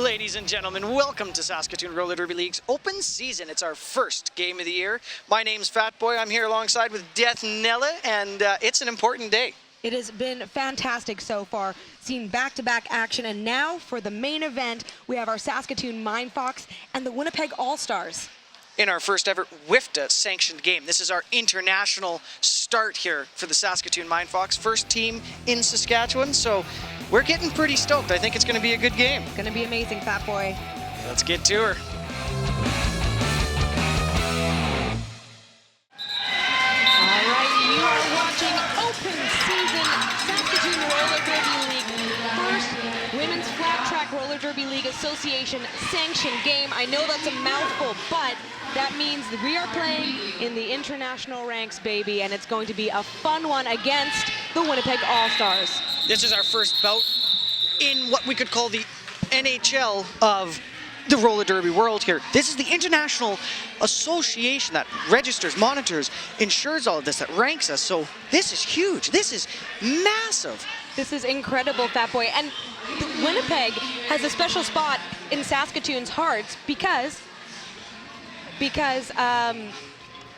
Ladies and gentlemen, welcome to Saskatoon Roller Derby League's open season. It's our first game of the year. My name's Fat Boy. I'm here alongside with Death Nella, and it's an important day. It has been fantastic so far, seeing back-to-back action, and now for the main event, we have our Saskatoon Mindfox and the Winnipeg All-Stars. In our first ever WIFTA sanctioned game. This is our international start here for the Saskatoon Mindfox, first team in Saskatchewan, so we're getting pretty stoked. I think it's going to be a good game. It's going to be amazing, Fat Boy. Let's get to her. All right, you are watching open season Saskatoon Roller Derby League, first Women's Flat Track Roller Derby League Association sanctioned game. I know that's a mouthful, but that means that we are playing in the international ranks, baby, and it's going to be a fun one against the Winnipeg All-Stars. This is our first bout in what we could call the NHL of the roller derby world here. This is the international association that registers, monitors, ensures all of this, that ranks us. So this is huge. This is massive. This is incredible, Fat Boy. And Winnipeg has a special spot in Saskatoon's hearts because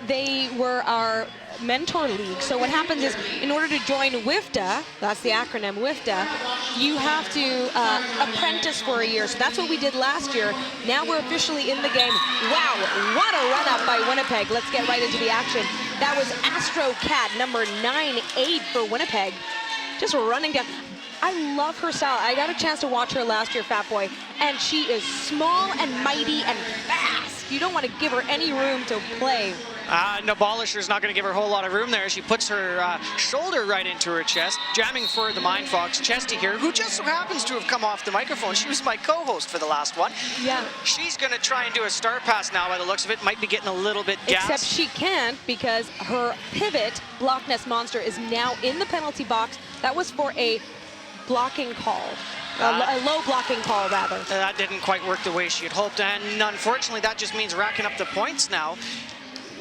they were our mentor league. So what happens is, in order to join WIFTA, that's the acronym WIFTA, you have to apprentice for a year. So that's what we did last year. Now we're officially in the game. Wow, what a run up by Winnipeg. Let's get right into the action. That was Astro Cat, number 9-8 for Winnipeg. Just running down. I love her style. I got a chance to watch her last year, Fat Boy, and she is small and mighty and fast. You don't want to give her any room to play. Abolisher's not going to give her a whole lot of room there. She puts her shoulder right into her chest, jamming for the Mindfox, Chesty here, who just so happens to have come off the microphone. She was my co-host for the last one. Yeah. She's going to try and do a start pass now by the looks of it. Might be getting a little bit gassed. Except she can't because her pivot, Block Nest Monster, is now in the penalty box. That was for a blocking call. A low blocking call, rather. That didn't quite work the way she had hoped, and unfortunately that just means racking up the points now.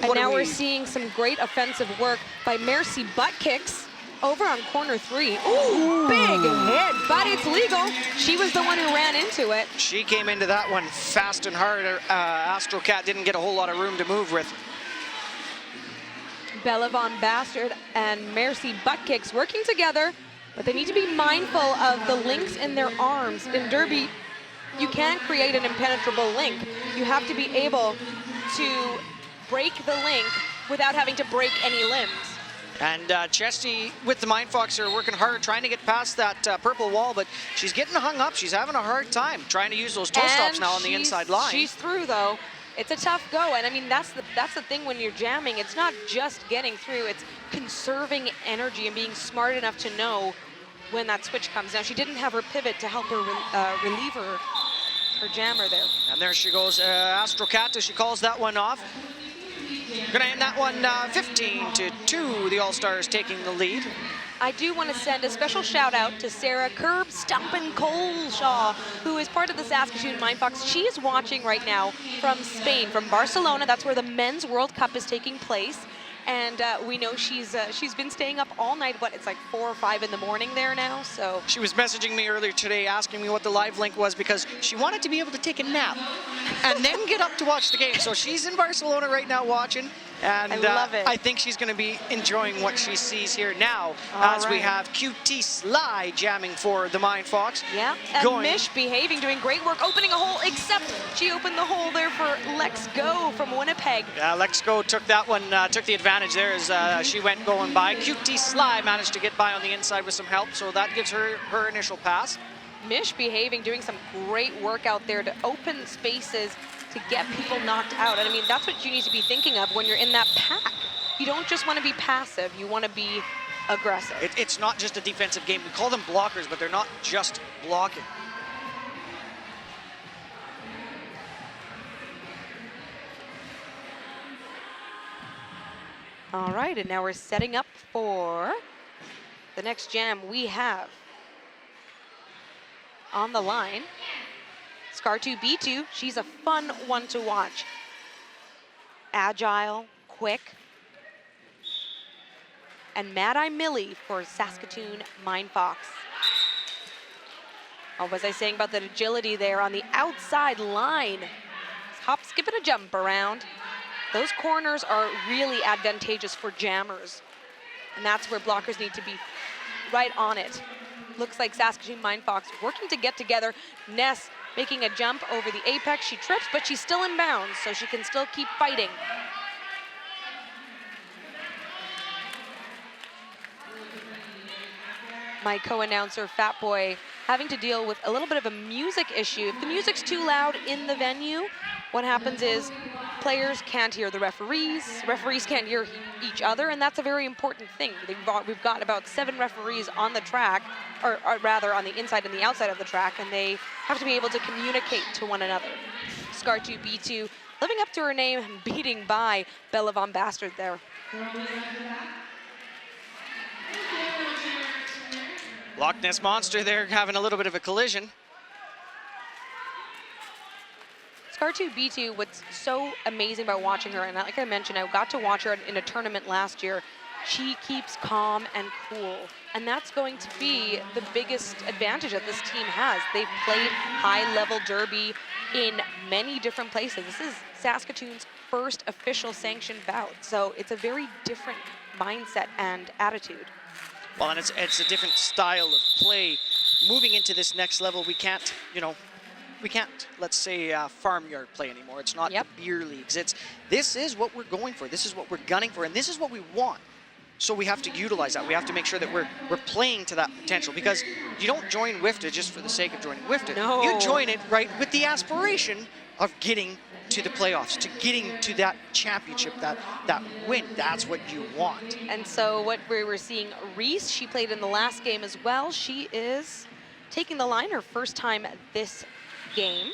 And now we're seeing some great offensive work by Mercy Butt Kicks over on corner 3. Ooh, big hit, but it's legal. She was the one who ran into it. She came into that one fast and hard. Astro Cat didn't get a whole lot of room to move with. Bella Von Bastard and Mercy Butt Kicks working together, but they need to be mindful of the links in their arms. In Derby, you can't create an impenetrable link. You have to be able to break the link without having to break any limbs. And Chesty with the Mindfox are working hard, trying to get past that purple wall, but she's getting hung up. She's having a hard time trying to use those toe stops now on the inside line. She's through, though. It's a tough go, and I mean, that's the thing when you're jamming. It's not just getting through, it's conserving energy and being smart enough to know when that switch comes. Now, she didn't have her pivot to help her relieve her jammer there. And there she goes, Astro Cat, as she calls that one off. Gonna end that one 15-2, the All-Stars taking the lead. I do want to send a special shout out to Sarah Curb Stumpin' Coleshaw, who is part of the Saskatoon Mindfox. She is watching right now from Spain, from Barcelona. That's where the Men's World Cup is taking place. And we know she's been staying up all night. What, it's like 4 or 5 in the morning there now, so. She was messaging me earlier today asking me what the live link was because she wanted to be able to take a nap and then get up to watch the game. So she's in Barcelona right now watching. And I love it. I think she's going to be enjoying what she sees here now we have QT Sly jamming for the Mindfox. Yeah, and Mish behaving, doing great work, opening a hole, except she opened the hole there for Lex Go from Winnipeg. Yeah, Lex Go took that one, took the advantage there as she went going by. QT Sly managed to get by on the inside with some help, so that gives her her initial pass. Mish behaving, doing some great work out there to open spaces to get people knocked out. And I mean, that's what you need to be thinking of when you're in that pack. You don't just want to be passive, you want to be aggressive. It's not just a defensive game. We call them blockers, but they're not just blocking. All right, and now we're setting up for the next jam we have on the line. Scar2B2, she's a fun one to watch. Agile, quick. And Mad Eye Millie for Saskatoon Mindfox. What was I saying about that agility there on the outside line? Hop, skip, and a jump around. Those corners are really advantageous for jammers. And that's where blockers need to be right on it. Looks like Saskatoon Mindfox working to get together. Ness making a jump over the apex. She trips, but she's still in bounds, so she can still keep fighting. My co-announcer, Fat Boy, having to deal with a little bit of a music issue. If the music's too loud in the venue, what happens is players can't hear the referees can't hear each other, and that's a very important thing. We've got about 7 referees on the track, or rather on the inside and the outside of the track, and they have to be able to communicate to one another. Scar2 B2 living up to her name and beating by Bella Von Bastard there. Loch Ness Monster there having a little bit of a collision. Scar2 B2, what's so amazing about watching her, and like I mentioned, I got to watch her in a tournament last year. She keeps calm and cool, and that's going to be the biggest advantage that this team has. They've played high-level derby in many different places. This is Saskatoon's first official sanctioned bout, so it's a very different mindset and attitude. Well, and it's a different style of play. Moving into this next level, we can't, let's say, farmyard play anymore. It's not the beer leagues. This is what we're going for. This is what we're gunning for, and this is what we want. So we have to utilize that. We have to make sure that we're playing to that potential, because you don't join WIFTA just for the sake of joining WIFTA. No. You join it right with the aspiration of getting to the playoffs, to getting to that championship, that win. That's what you want. And so what we were seeing, Reese, she played in the last game as well. She is taking the line her first time this game.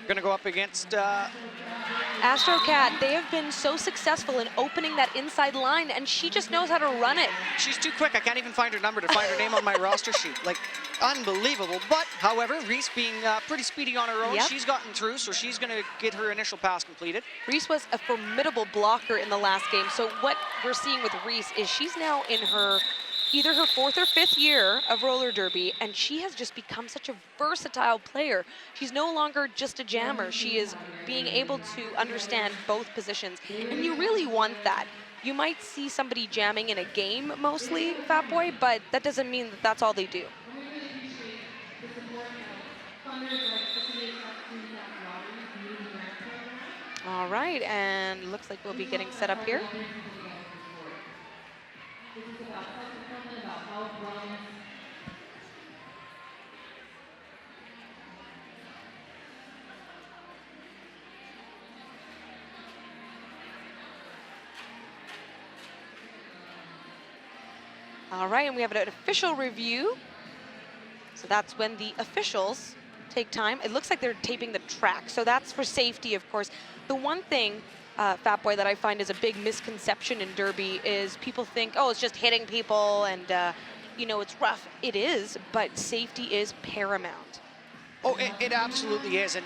We're gonna go up against AstroCat. They have been so successful in opening that inside line, and she just knows how to run it. She's too quick. I can't even find her number to find her name on my roster sheet. Like, unbelievable. But, however, Reese being pretty speedy on her own, she's gotten through, so she's going to get her initial pass completed. Reese was a formidable blocker in the last game. So what we're seeing with Reese is she's now in her either her 4th or 5th year of roller derby, and she has just become such a versatile player. She's no longer just a jammer. She is being able to understand both positions, and you really want that. You might see somebody jamming in a game mostly, Fat Boy, but that doesn't mean that that's all they do. All right, and looks like we'll be getting set up here. All right, and we have an official review. So that's when the officials take time. It looks like they're taping the track, so that's for safety, of course. The one thing, Fat Boy, that I find is a big misconception in derby is people think, oh, it's just hitting people and, it's rough. It is, but safety is paramount. Oh, it absolutely is. And,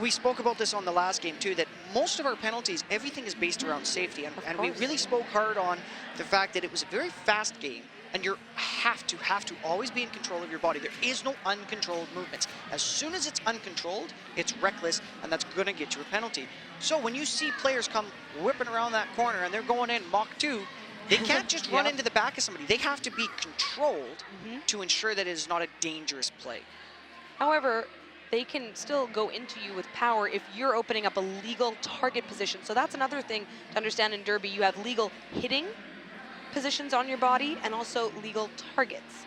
we spoke about this on the last game, too, that most of our penalties, everything is based around safety. And we really spoke hard on the fact that it was a very fast game, and you have to always be in control of your body. There is no uncontrolled movements. As soon as it's uncontrolled, it's reckless, and that's going to get you a penalty. So when you see players come whipping around that corner and they're going in Mach 2, they can't just run into the back of somebody. They have to be controlled to ensure that it is not a dangerous play. However, they can still go into you with power if you're opening up a legal target position. So that's another thing to understand in derby. You have legal hitting positions on your body and also legal targets.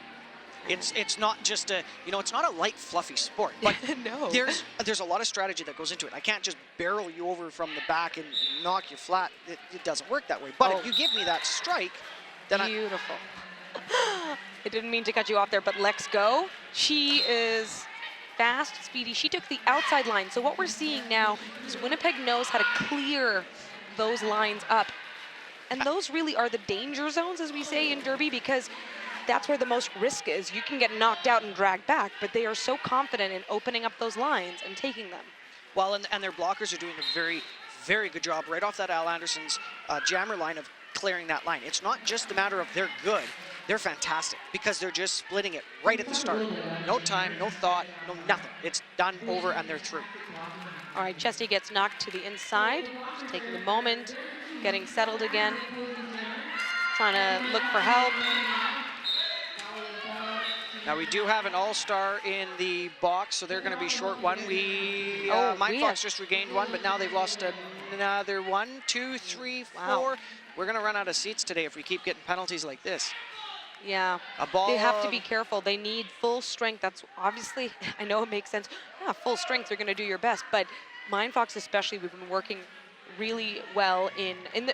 It's not just it's not a light fluffy sport, but no. there's a lot of strategy that goes into it. I can't just barrel you over from the back and knock you flat. It doesn't work that way. But if you give me that strike, then beautiful. I didn't mean to cut you off there, but Lex Go, she is fast, speedy. She took the outside line. So what we're seeing now is Winnipeg knows how to clear those lines up. And those really are the danger zones, as we say in derby, because that's where the most risk is. You can get knocked out and dragged back, but they are so confident in opening up those lines and taking them. Well, and their blockers are doing a very, very good job right off that Al Anderson's jammer line of clearing that line. It's not just a matter of they're good. they're fantastic because they're just splitting it right at the start. No time, no thought, no nothing. It's done, over, and they're through. All right, Chesty gets knocked to the inside, just taking a moment, getting settled again, trying to look for help. Now we do have an all-star in the box, so they're going to be short one. Mindfox just regained one, but now they've lost another 1, 2, 3, 4. Wow. We're going to run out of seats today if we keep getting penalties like this. Yeah, they have to be careful. They need full strength. That's obviously, I know it makes sense. Yeah, full strength, you're going to do your best. But Mindfox especially, we've been working really well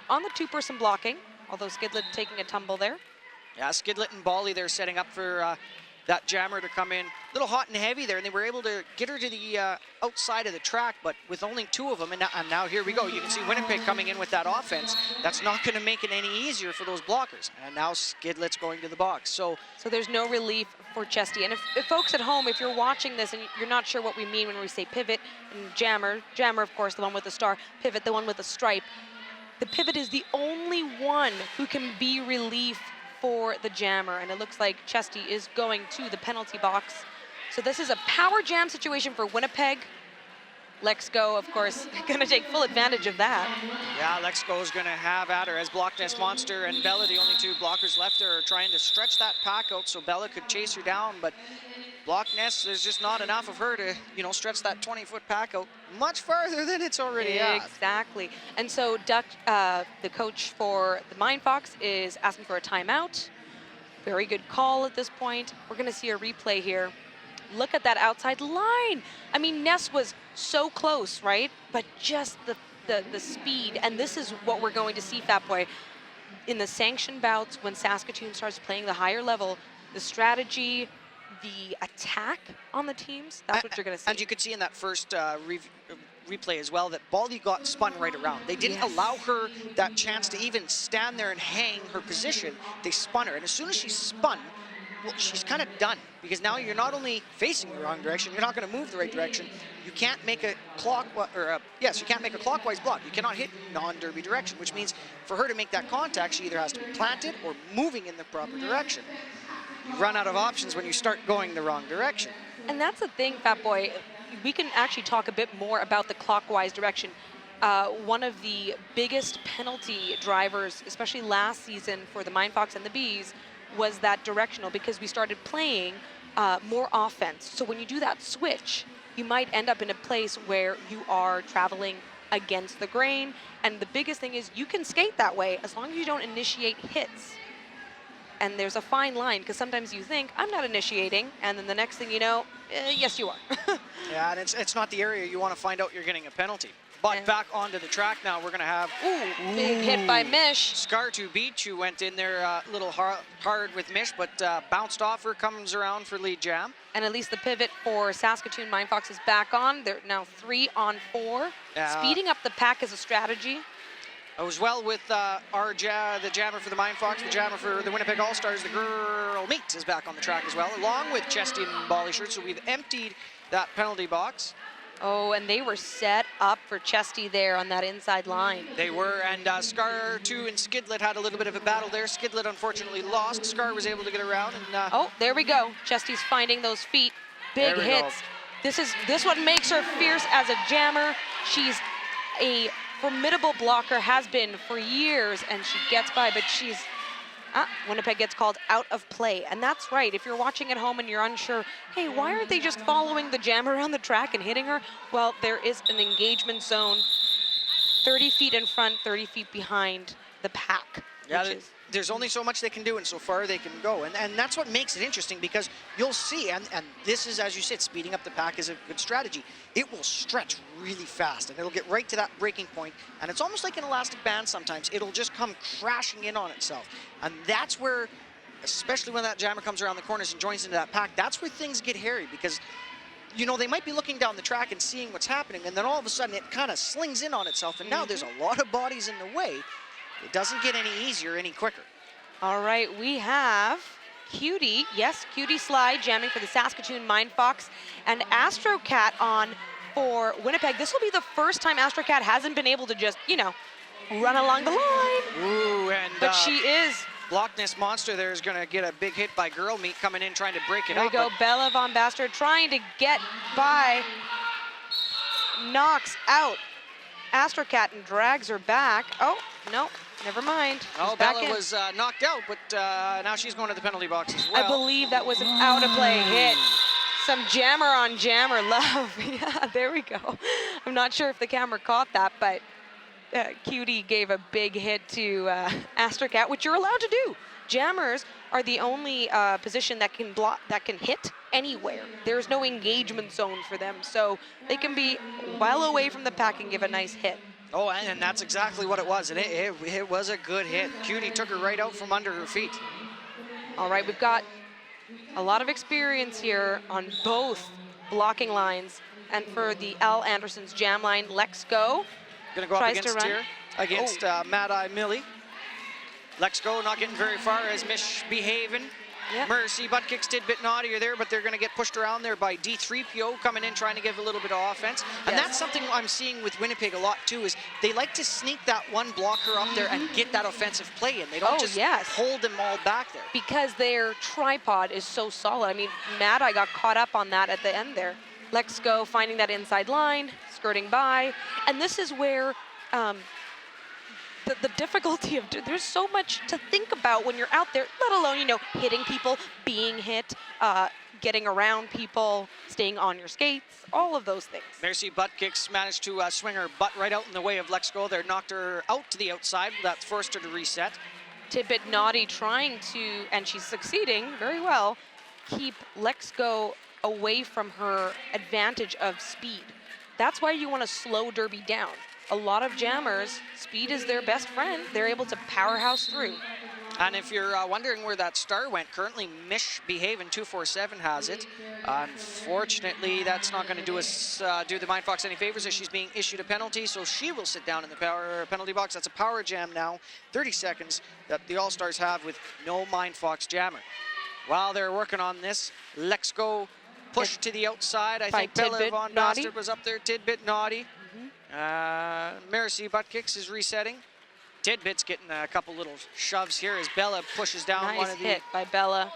on the two-person blocking, although Skidlet taking a tumble there. Yeah, Skidlet and Bally, they're setting up for that jammer to come in. A little hot and heavy there, and they were able to get her to the outside of the track, but with only 2 of them, and now here we go. You can see Winnipeg coming in with that offense. That's not going to make it any easier for those blockers. And now Skidlet's going to the box. So there's no relief for Chesty. And if folks at home, if you're watching this and you're not sure what we mean when we say pivot and jammer, of course, the one with the star, pivot, the one with the stripe, the pivot is the only one who can be relief for the jammer, and it looks like Chesty is going to the penalty box. So this is a power jam situation for Winnipeg. Lexco, of course, going to take full advantage of that. Yeah, Lexco is going to have at her as Block Nest Monster and Bella, the only 2 blockers left, are trying to stretch that pack out so Bella could chase her down, but Block Nest, there's just not enough of her to, stretch that 20-foot pack out much farther than it's already at. Exactly. And so Duck, the coach for the Mindfox, is asking for a timeout. Very good call at this point. We're going to see a replay here. Look at that outside line. I mean, Ness was so close, right? But just the speed, and this is what we're going to see, Fat Boy. In the sanctioned bouts, when Saskatoon starts playing the higher level, the strategy, the attack on the teams, that's what you're going to see. And you could see in that first replay as well that Bally got spun right around. They didn't allow her that chance to even stand there and hang her position. They spun her, and as soon as she spun, well, she's kind of done, because now you're not only facing the wrong direction, you're not going to move the right direction. You can't make a you can't make a clockwise block. You cannot hit non-derby direction, which means for her to make that contact, she either has to be planted or moving in the proper direction. You run out of options when you start going the wrong direction. And that's the thing, Fat Boy. We can actually talk a bit more about the clockwise direction. One of the biggest penalty drivers, especially last season for the Mindfox and the Bees, was that directional, because we started playing more offense. So when you do that switch, you might end up in a place where you are traveling against the grain. And the biggest thing is you can skate that way as long as you don't initiate hits. And there's a fine line, because sometimes you think, I'm not initiating, and then the next thing you know, yes, you are. Yeah, and it's not the area you want to find out you're getting a penalty. But back onto the track now, we're going to have... Big hit by Mish. Scar2 Beach, who went in there a little hard with Mish, but bounced off her, comes around for lead jam. And at least the pivot for Saskatoon Mindfox is back on. They're now 3 on 4. Speeding up the pack is a strategy. As well with the jammer for the Mindfox, the jammer for the Winnipeg All-Stars, the girl meat is back on the track as well, along with Chesty and Bally shirt. So we've emptied that penalty box. Oh, and they were set up for Chesty there on that inside line. They were, and Scar2 and Skidlet had a little bit of a battle there. Skidlet unfortunately lost. Scar was able to get around. And, oh, there we go. Chesty's finding those feet. Big hits. This what makes her fierce as a jammer. She's a formidable blocker, has been for years, and she gets by, but she's... Winnipeg gets called out of play, and that's right. If you're watching at home and you're unsure, hey, why aren't they just following the jammer around the track and hitting her? Well, there is an engagement zone 30 feet in front, 30 feet behind the pack. Yeah, there's only so much they can do and so far they can go, and that's what makes it interesting, because you'll see, and this is, as you said, speeding up the pack is a good strategy. It will stretch really fast, and it'll get right to that breaking point, and it's almost like an elastic band sometimes. It'll just come crashing in on itself, and that's where, especially when that jammer comes around the corners and joins into that pack, that's where things get hairy, because they might be looking down the track and seeing what's happening, and then all of a sudden it kind of slings in on itself, and now there's a lot of bodies in the way. It doesn't get any easier, any quicker. All right, we have Cutie, Cutie Sly jamming for the Saskatoon Mindfox, and Astrocat on for Winnipeg. This will be the first time Astrocat hasn't been able to just, run along the line. Ooh, and but she is Blockness Monster there is going to get a big hit by Girl Meat coming in trying to break it There we up. go, Bella Von Bastard trying to get by. Knocks out Astrocat and drags her back. Oh, no, never mind. Oh, She's back Bella in. was knocked out, but now she's going to the penalty box as well. I believe that was an out-of-play hit. Some jammer on jammer love. Yeah, there we go. I'm not sure if the camera caught that, but Cutie gave a big hit to Astrocat, which you're allowed to do. Jammers are the only position that can block, that can hit anywhere. There's no engagement zone for them, so they can be well away from the pack and give a nice hit. Oh, and that's exactly what it was. And it was a good hit. Cutie took her right out from under her feet. All right, we've got a lot of experience here on both blocking lines. And for the Al Anderson's jam line, Lex Go. Gonna go up against here, against Mad Eye Millie. Lex Go not getting very far as Misbehaving. Yep. Mercy, butt kicks, Tidbit Naughty are there, but they're gonna get pushed around there by D3PO coming in trying to give a little bit of offense. And that's something I'm seeing with Winnipeg a lot too, is they like to sneak that one blocker up there and get that offensive play in. They don't just hold them all back there. Because their tripod is so solid. I mean, Mad Eye got caught up on that at the end there. Lex Go finding that inside line, skirting by. And this is where the difficulty of, there's so much to think about when you're out there, let alone, you know, hitting people, being hit, getting around people, staying on your skates, all of those things. Mercy butt kicks managed to swing her butt right out in the way of Lex Go. They knocked her out to the outside. That forced her to reset. Tidbit Naughty trying to, and she's succeeding very well, keep Lex Go away from her advantage of speed. That's why you want to slow Derby down. A lot of jammers, speed is their best friend. They're able to powerhouse through. And if you're wondering where that star went, currently Misbehaving 247 has it. Unfortunately, that's not going to do us do the Mindfox any favors as she's being issued a penalty, so she will sit down in the penalty box. That's a power jam now, 30 seconds that the All-Stars have with no Mindfox jammer. While they're working on this, Lex Go push to the outside. I think Bella Von Bastard was up there, Tidbit Naughty. Mercy butt kicks is resetting. Tidbit's getting a couple little shoves here as Bella pushes down one of the... Nice hit by Bella.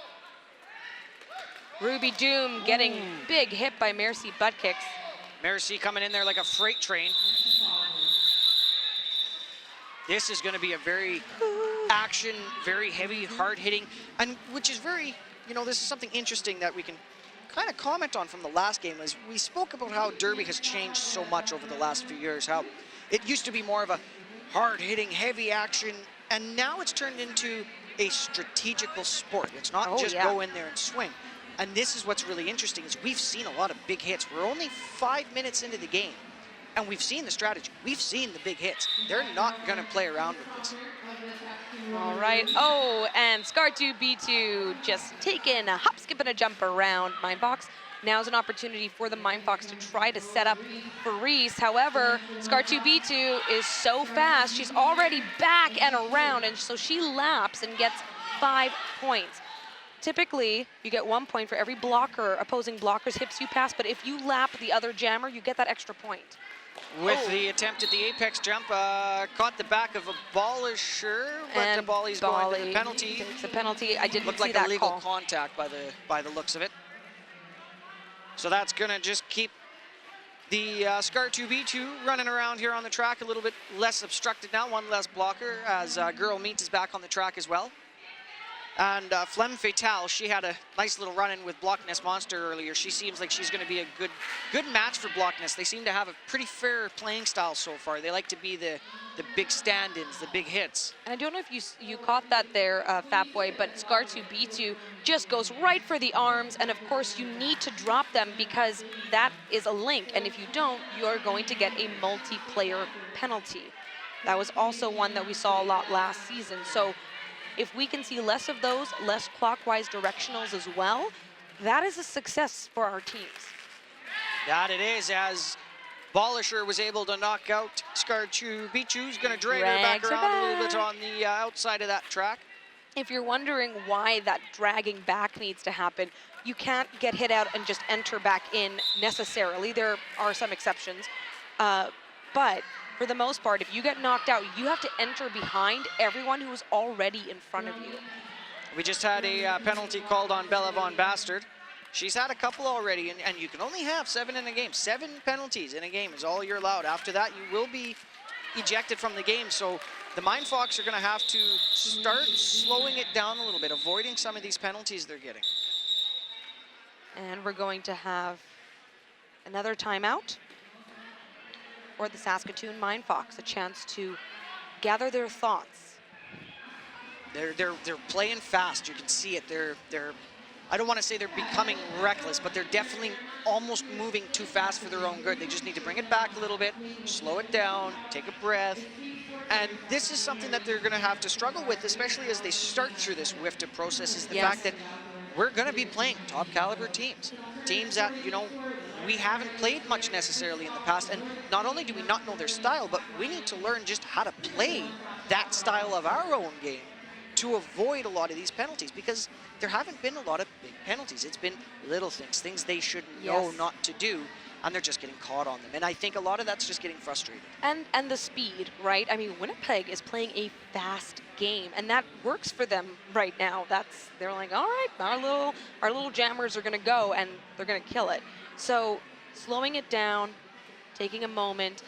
Ruby Doom getting big hit by Mercy butt kicks. Mercy coming in there like a freight train. This is going to be a very action, very heavy, hard-hitting, and which is very, you know, this is something interesting that we can kind of comment on from the last game. Is we spoke about how Derby has changed so much over the last few years, how it used to be more of a hard-hitting, heavy action, and now it's turned into a strategical sport. It's not just go in there and swing. And this is what's really interesting, is we've seen a lot of big hits. We're only 5 minutes into the game, and we've seen the strategy. We've seen the big hits. They're not going to play around with this. All right. Oh, and Scar2B2 just taking a hop, skip, and a jump around Mindfox. Now's an opportunity for the Mindfox to try to set up for Reese. However, Scar2B2 is so fast. She's already back and around, and so she laps and gets 5 points. Typically, you get 1 point for every blocker, opposing blocker's hips you pass, but if you lap the other jammer, you get that extra point. With the attempt at the apex jump, caught the back of a Ballisher, but and the Bally's going to the penalty. Takes the penalty. I didn't Looked see like that illegal call. contact by the looks of it. So that's going to just keep the Scar2B2 running around here on the track a little bit less obstructed now, one less blocker, as Girl Meat is back on the track as well. And Flemme Fatale, she had a nice little run-in with Blockness Monster earlier. She seems like she's going to be a good match for Blockness. They seem to have a pretty fair playing style so far. They like to be the big stand-ins, the big hits. And I don't know if you caught that there, Fat Boy, but Scar2B2 just goes right for the arms, and of course you need to drop them because that is a link, and if you don't, you're going to get a multiplayer penalty. That was also one that we saw a lot last season. So if we can see less of those, less clockwise directionals as well, that is a success for our teams. That it is, as Ballisher was able to knock out Scar2B2. Who's going to drag her back around a little bit on the outside of that track. If you're wondering why that dragging back needs to happen, you can't get hit out and just enter back in necessarily. There are some exceptions, but for the most part, if you get knocked out, you have to enter behind everyone who is already in front of you. We just had a penalty called on Bella Von Bastard. She's had a couple already, and you can only have 7 in a game. 7 penalties in a game is all you're allowed. After that, you will be ejected from the game. So the Mindfox are going to have to start slowing it down a little bit, avoiding some of these penalties they're getting. And we're going to have another timeout for the Saskatoon Mindfox, a chance to gather their thoughts. They're playing fast. You can see it. They're I don't want to say they're becoming reckless, but they're definitely almost moving too fast for their own good. They just need to bring it back a little bit, slow it down, take a breath. And this is something that they're going to have to struggle with, especially as they start through this WIFTA process, is the fact that we're going to be playing top caliber teams. Teams that, you know, we haven't played much necessarily in the past. And not only do we not know their style, but we need to learn just how to play that style of our own game to avoid a lot of these penalties, because there haven't been a lot of big penalties. It's been little things, things they should know not to do, and they're just getting caught on them. And I think a lot of that's just getting frustrated. And the speed, right? I mean, Winnipeg is playing a fast game, and that works for them right now. They're like, all right, our little jammers are gonna go, and they're gonna kill it. So slowing it down, taking a moment.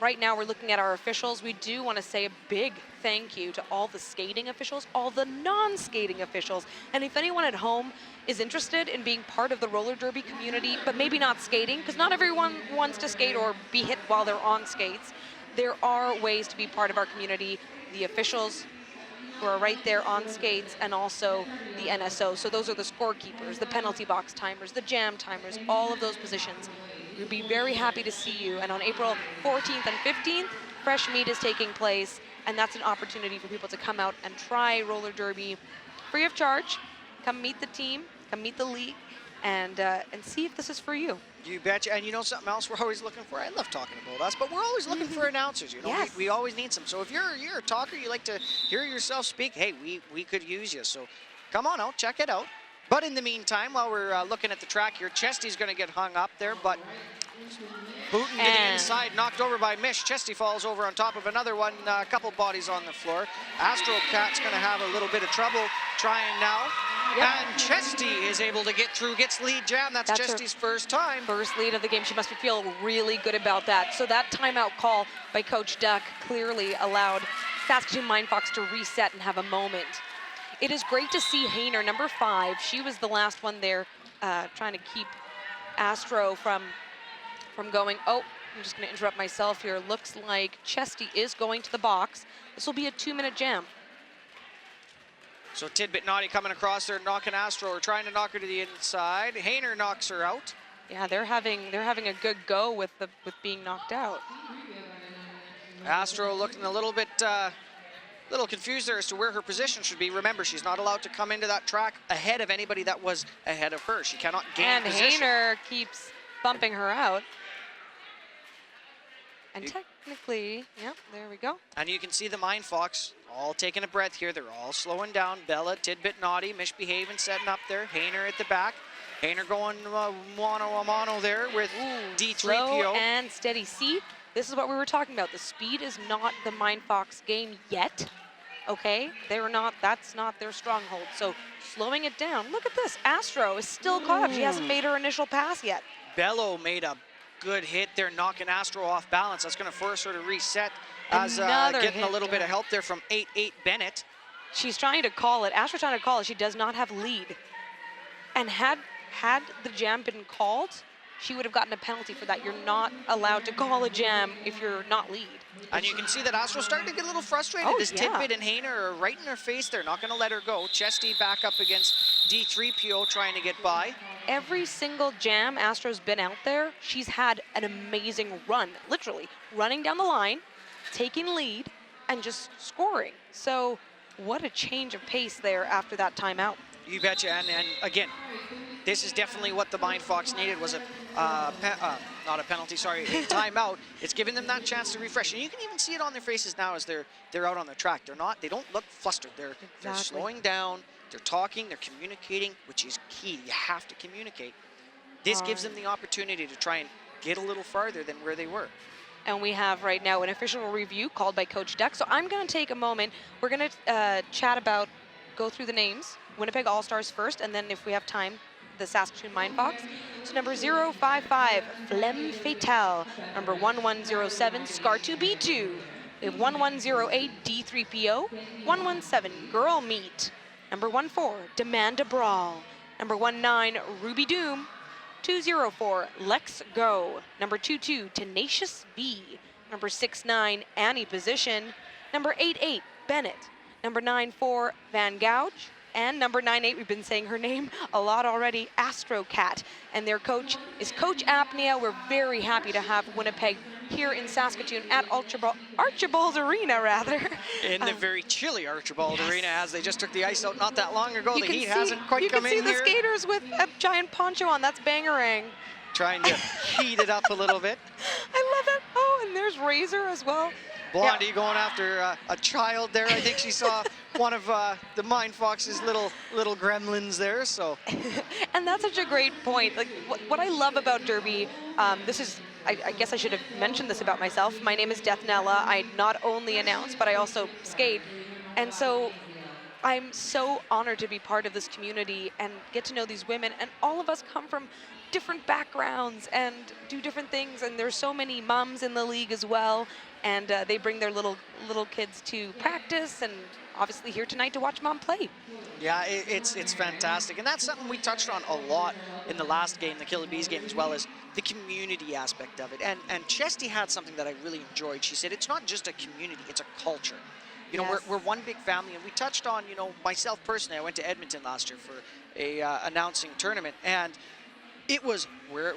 Right now we're looking at our officials. We do want to say a big thank you to all the skating officials, all the non-skating officials. And if anyone at home is interested in being part of the roller derby community, but maybe not skating, because not everyone wants to skate or be hit while they're on skates, there are ways to be part of our community. The officials who are right there on skates, and also the NSO. So those are the scorekeepers, the penalty box timers, the jam timers, all of those positions. We'd be very happy to see you. And on April 14th and 15th, Fresh Meat is taking place, and that's an opportunity for people to come out and try roller derby free of charge. Come meet the team, come meet the league, and see if this is for you. You betcha. And you know something else we're always looking for? I love talking about us, but we're always looking for announcers. You know, we always need some. So if you're a talker, you like to hear yourself speak, hey, we could use you. So come on out, check it out. But in the meantime, while we're looking at the track here, Chesty's going to get hung up there, but Booten to the inside, knocked over by Mish. Chesty falls over on top of another one, a couple bodies on the floor. Astro Cat's going to have a little bit of trouble trying now. Yep. And Chesty is able to get through, gets lead jam. That's Chesty's first time. First lead of the game. She must feel really good about that. So that timeout call by Coach Duck clearly allowed Saskatoon Mindfox to reset and have a moment. It is great to see Hayner, number 5. She was the last one there trying to keep Astro from going. Oh, I'm just going to interrupt myself here. Looks like Chesty is going to the box. This will be a 2-minute jam. So Tidbit Naughty coming across there, knocking Astro, or trying to knock her to the inside. Hayner knocks her out. Yeah, they're having a good go with being knocked out. Astro looking a little bit little confused there as to where her position should be. Remember, she's not allowed to come into that track ahead of anybody that was ahead of her. She cannot gain position. And Hayner keeps bumping her out. And technically, yep, there we go. And you can see the Mindfox all taking a breath here. They're all slowing down. Bella, Tidbit Naughty, misbehaving, setting up there. Hayner at the back. Hayner going mono there with D3PO. Slow and steady. See, this is what we were talking about. The speed is not the Mindfox game yet. Okay, that's not their stronghold. So slowing it down. Look at this. Astro is still caught up. She hasn't made her initial pass yet. Bello made a good hit there, knocking Astro off balance. That's going to force her to reset as getting a little bit of help there from 8-8 Bennett. She's trying to call it. Astro's trying to call it. She does not have lead. And had the jam been called, she would have gotten a penalty for that. You're not allowed to call a jam if you're not lead. And you can see that Astro's starting to get a little frustrated as Tidbit and Hayner are right in her face. They're not going to let her go. Chesty back up against D3PO trying to get by. Every single jam Astro's been out there, she's had an amazing run, literally running down the line, taking lead, and just scoring. So what a change of pace there after that timeout. You betcha. And again, this is definitely what the Mindfox needed, was a not a penalty, sorry, a timeout. It's giving them that chance to refresh. And you can even see it on their faces now as they're out on the track. They don't look flustered. They're slowing down, they're talking, they're communicating, which is key. You have to communicate. This gives them the opportunity to try and get a little farther than where they were. And we have right now an official review called by Coach Duck. So I'm going to take a moment. We're going to go through the names. Winnipeg All-Stars first, and then if we have time, the Saskatoon Mindfox. So number 055, Flemme Fatale. Number 1107, Scar2B2. We have 1108, D3PO. 117, Girl Meat. Number 14, Demand a Brawl. Number 19, Ruby Doom. 204, Lex Go. Number 22, Tenacious V. Number 69, Annie Position. Number 88, Bennett. Number 94, Van Gouge. And number 98, we've been saying her name a lot already, Astro Cat. And their coach is Coach Apnea. We're very happy to have Winnipeg here in Saskatoon at Archibald Arena, rather. In the very chilly Archibald Arena, as they just took the ice out not that long ago. The heat hasn't quite you come in here. You can see the skaters with a giant poncho on. That's Bangarang. Trying to heat it up a little bit. I love it. Oh, and there's Razor as well. Blondie going after a child there. I think she saw one of the Mindfox's little gremlins there. So, and that's such a great point. Like what I love about Derby, I guess I should have mentioned this about myself. My name is Deathnella. I not only announce, but I also skate, and so I'm so honored to be part of this community and get to know these women. And all of us come from different backgrounds and do different things. And there's so many moms in the league as well. And they bring their little kids to practice, and obviously here tonight to watch mom play. Yeah, it's fantastic, and that's something we touched on a lot in the last game, the Killer Bees game, as well as the community aspect of it. And Chesty had something that I really enjoyed. She said it's not just a community, it's a culture. You know, Yes. we're one big family, and we touched on, you know, myself personally, I went to Edmonton last year for a announcing tournament, and it was,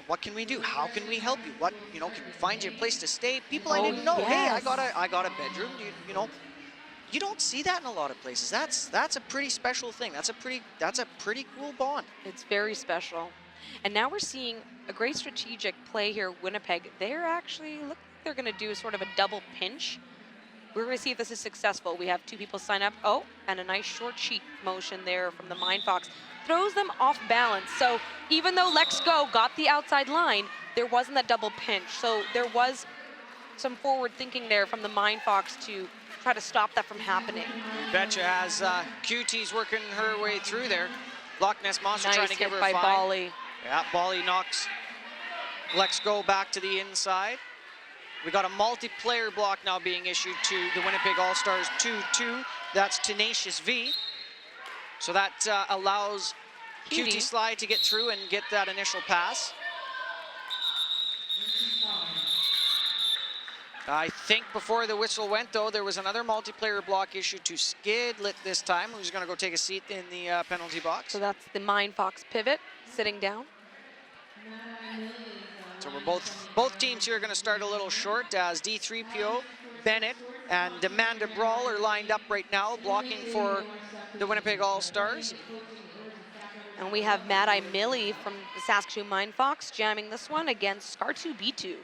what can we do? How can we help you? What, you know, can we find you a place to stay? People I didn't know. Yes. Hey, I got a bedroom. You know, you don't see that in a lot of places. That's a pretty special thing. That's a pretty cool bond. It's very special. And now we're seeing a great strategic play here, Winnipeg. They're actually, look like they're going to do sort of a double pinch. We're going to see if this is successful. We have two people sign up. Oh, and a nice short sheet motion there from the Mindfox. Throws them off balance. So even though Lex Go got the outside line, there wasn't that double pinch. So there was some forward thinking there from the Mindfox to try to stop that from happening. Betcha as QT's working her way through there. Loch Ness Monster Nice trying to give her hit a by fine. Bali. Yeah, Bali knocks Lex Go back to the inside. We got a multiplayer block now being issued to the Winnipeg All-Stars 2-2. That's Tenacious V. So that allows QT Slide to get through and get that initial pass. I think before the whistle went, though, there was another multiplayer block issued to Skidlet this time, who's going to go take a seat in the penalty box. So that's the Mindfox pivot, sitting down. So we're both teams here are going to start a little short as D3PO, Bennett, and Amanda Brawl are lined up right now, blocking for the Winnipeg All-Stars. And we have Mad Eye Millie from the Saskatoon Mindfox jamming this one against Scar2B2.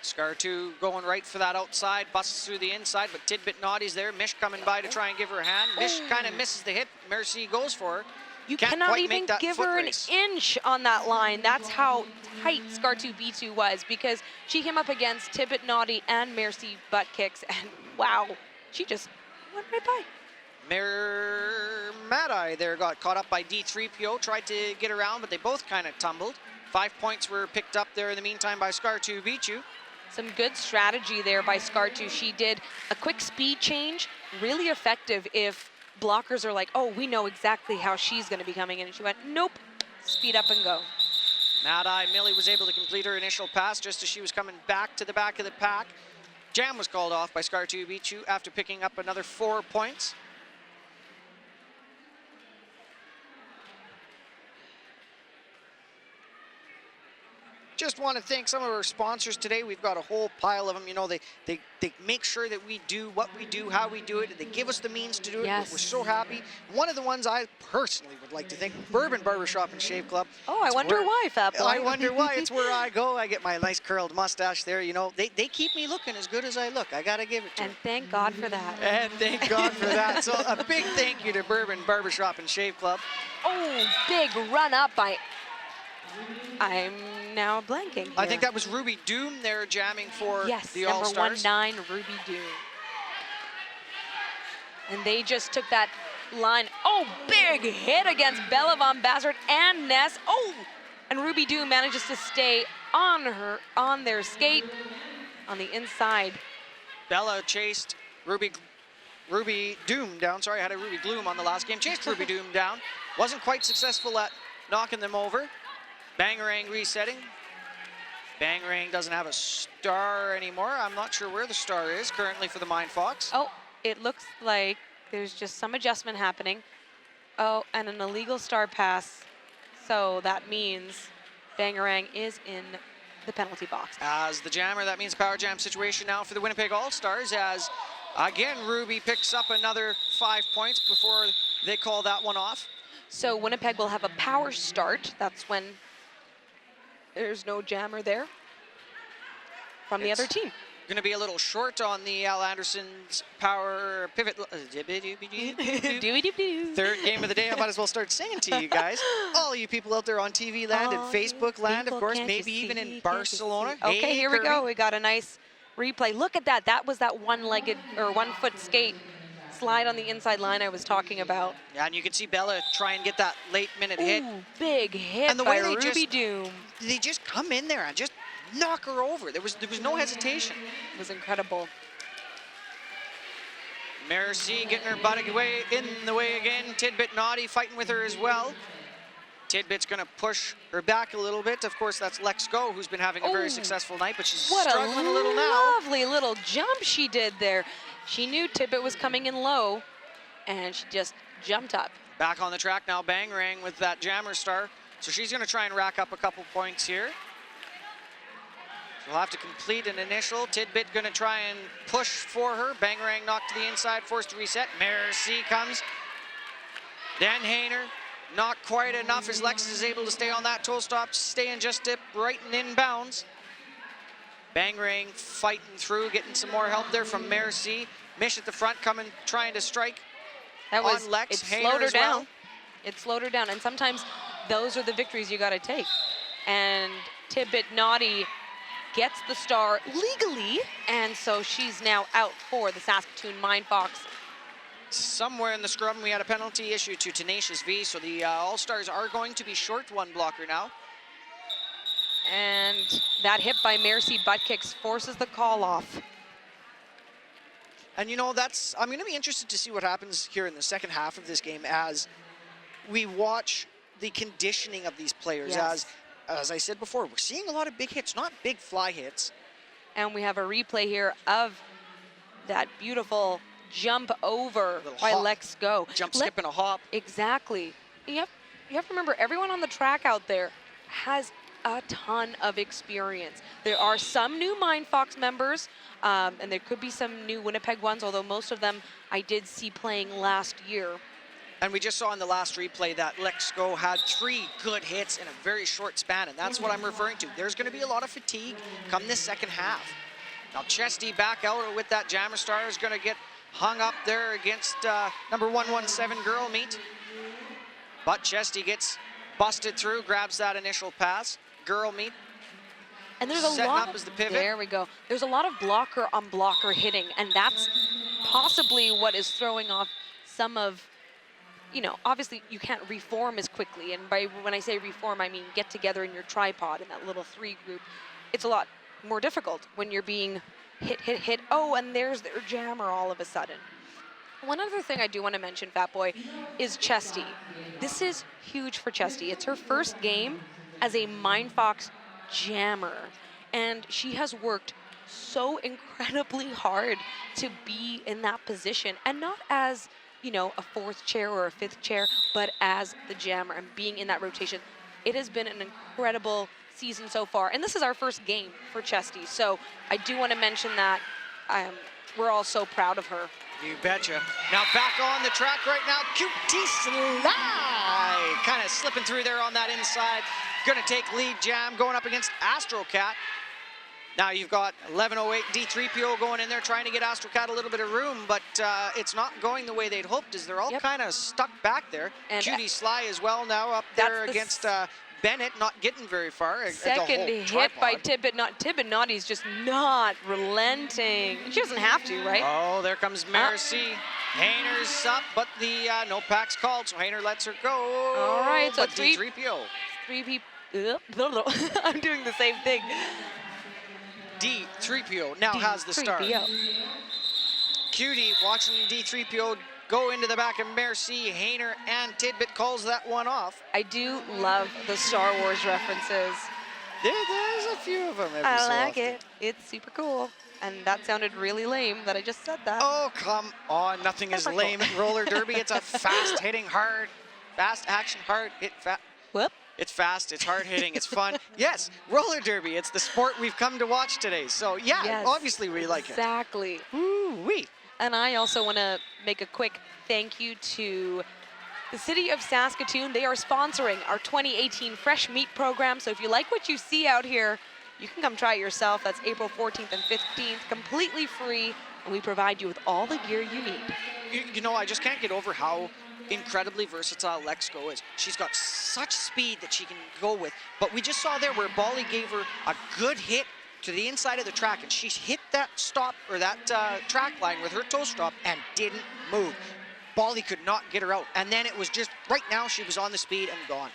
Scar2 going right for that outside, busts through the inside, but Tidbit Naughty's there. Mish coming by to try and give her a hand. Mish kind of misses the hit. Mercy goes for her. You Can't cannot quite even make that give foot her race. an inch on that line. That's how tight Scar2B2 was, because she came up against Tidbit Naughty and Mercy butt kicks, and wow, she just went right by. Mad Eye there got caught up by D3PO, tried to get around, but they both kind of tumbled. 5 points were picked up there in the meantime by Scar2B2. Some good strategy there by Scar2. She did a quick speed change, really effective if blockers are like, oh, we know exactly how she's going to be coming in. And she went, nope, speed up and go. Mad Eye Millie was able to complete her initial pass just as she was coming back to the back of the pack. Jam was called off by Scar2B2 after picking up another 4 points. Just want to thank some of our sponsors today. We've got a whole pile of them. You know, they make sure that we do what we do, how we do it, and they give us the means to do it. Yes. We're so happy. One of the ones I personally would like to thank, Bourbon Barbershop and Shave Club. Oh, I wonder why, Fat Boy. I wonder why. It's where I go. I get my nice curled mustache there. You know, they keep me looking as good as I look. I got to give it to And them. thank God for that. And thank God for that. So a big thank you to Bourbon Barbershop and Shave Club. Oh, big run up by I'm now blanking here. I think that was Ruby Doom there jamming for the All-Stars. Number 19, Ruby Doom. And they just took that line. Oh, big hit against Bella Von Bassert and Ness. Oh, and Ruby Doom manages to stay on their skate on the inside. Bella chased Ruby Doom down. Sorry, I had a Ruby Gloom on the last game. Chased Ruby Doom down. Wasn't quite successful at knocking them over. Bangarang resetting. Bangarang doesn't have a star anymore. I'm not sure where the star is currently for the Mindfox. Oh, it looks like there's just some adjustment happening. Oh, and an illegal star pass. So that means Bangarang is in the penalty box. As the jammer, that means power jam situation now for the Winnipeg All-Stars, as again Ruby picks up another 5 points before they call that one off. So Winnipeg will have a power start. That's when there's no jammer there from the other team. Going to be a little short on the Al Anderson's power pivot. Third game of the day. I might as well start singing to you guys. All you people out there on TV land and Facebook land, of course, maybe even in Barcelona. Okay, here we go. We got a nice replay. Look at that. That was that one-legged or one-foot skate slide on the inside line I was talking about. Yeah, and you can see Bella try and get that late-minute hit. Big hit and the by way Ruby Doom. They just come in there and just knock her over. There was no hesitation. It was incredible. Merci getting her butt away in the way again. Tidbit Naughty fighting with her as well. Tidbit's going to push her back a little bit. Of course, that's Lex Go, who's been having a very successful night, but she's struggling a little now. Lovely little jump she did there. She knew Tidbit was coming in low, and she just jumped up. Back on the track now, Bangarang with that jammer star. So she's going to try and rack up a couple points here. She'll have to complete an initial. Tidbit going to try and push for her. Bangarang knocked to the inside, forced to reset. Merci comes. Dan Hayner, not quite enough as Lex is able to stay on that toe stop, staying just dip right and inbounds. Bangarang fighting through, getting some more help there from Merci. Mish at the front coming, trying to strike that was, on Lex. It slowed her down. It slowed her down, and sometimes those are the victories you got to take. And Tidbit Naughty gets the star legally, and so she's now out for the Saskatoon Mindfox. Somewhere in the scrum, we had a penalty issue to Tenacious V, so the All-Stars are going to be short one blocker now. And that hit by Merci butt kicks forces the call off. And you know, I'm going to be interested to see what happens here in the second half of this game as we watch the conditioning of these players. Yes. As I said before, we're seeing a lot of big hits, not big fly hits. And we have a replay here of that beautiful jump over by Lex Go. Jump, skip, and a hop. Exactly. You have to remember, everyone on the track out there has a ton of experience. There are some new Mindfox members, and there could be some new Winnipeg ones, although most of them I did see playing last year. And we just saw in the last replay that Lex Go had 3 good hits in a very short span, and that's what I'm referring to. There's going to be a lot of fatigue come this second half. Now Chesty back out with that jammer star is going to get hung up there against number 117 Girl Meat. But Chesty gets busted through, grabs that initial pass. Girl Meat and there's a setting lot up as the pivot. There we go. There's a lot of blocker on blocker hitting, and that's possibly what is throwing off some of, you know, obviously you can't reform as quickly, and when I say reform, I mean get together in your tripod in that little 3 group. It's a lot more difficult when you're being hit. Oh, and there's their jammer all of a sudden. One other thing I do want to mention, Fat Boy, is Chesty. This is huge for Chesty. It's her first game as a Mindfox jammer, and she has worked so incredibly hard to be in that position, and not as, you know, a 4th chair or a 5th chair, but as the jammer and being in that rotation. It has been an incredible season so far, and this is our first game for Chesty, so I do want to mention that we're all so proud of her. You betcha. Now back on the track right now, QT Sly kind of slipping through there on that inside. Going to take lead jam, going up against Astrocat. Now you've got 1108 D3PO going in there trying to get Astrocat a little bit of room, but it's not going the way they'd hoped, as they're all kind of stuck back there. And QT Sly as well now up there against Bennett not getting very far. Second hit by Tibbet. Tibbet Naughty's just not relenting. She doesn't have to, right? Oh, there comes Mercy. Hayner's up, but the no pack's called, so Hayner lets her go. All right, so but D3PO. I'm doing the same thing. D3PO now has the start. Cutie watching D3PO go into the back of Mercy. Hayner and Tidbit calls that one off. I do love the Star Wars references. There's a few of them every I so like often. it. It's super cool. And that sounded really lame that I just said that. Oh, come on. Nothing is lame at roller derby. It's a fast hitting, fast action, hard hit, Whoop. It's fast, it's hard hitting, it's fun. Yes, roller derby. It's the sport we've come to watch today. So yeah, yes, obviously we like it. Exactly. Ooh-wee. And I also want to make a quick thank you to the City of Saskatoon. They are sponsoring our 2018 Fresh Meat program. So if you like what you see out here, you can come try it yourself. That's April 14th and 15th, completely free, and we provide you with all the gear you need. You know, I just can't get over how incredibly versatile Lexco is. She's got such speed that she can go with, but we just saw there where Bali gave her a good hit to the inside of the track, and she hit that stop, or that track line with her toe stop and didn't move. Bali could not get her out, and then it was just, right now she was on the speed and gone.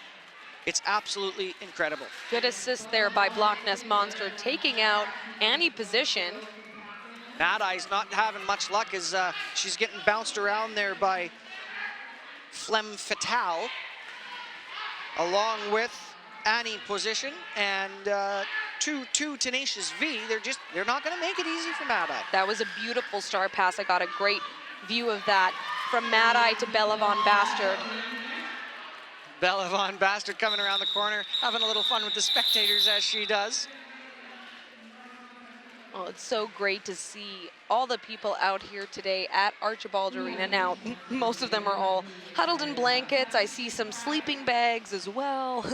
It's absolutely incredible. Good assist there by Block Nest Monster, taking out Annie position. Mad Eye's not having much luck as she's getting bounced around there by Flem Fatale, along with Annie position and two Tenacious V. They're not going to make it easy for Mad Eye. That was a beautiful star pass. I got a great view of that from Mad Eye to Bella Von Bastard. Bella Von Bastard coming around the corner, having a little fun with the spectators as she does. Oh, it's so great to see all the people out here today at Archibald Arena. Now, most of them are all huddled in blankets. I see some sleeping bags as well.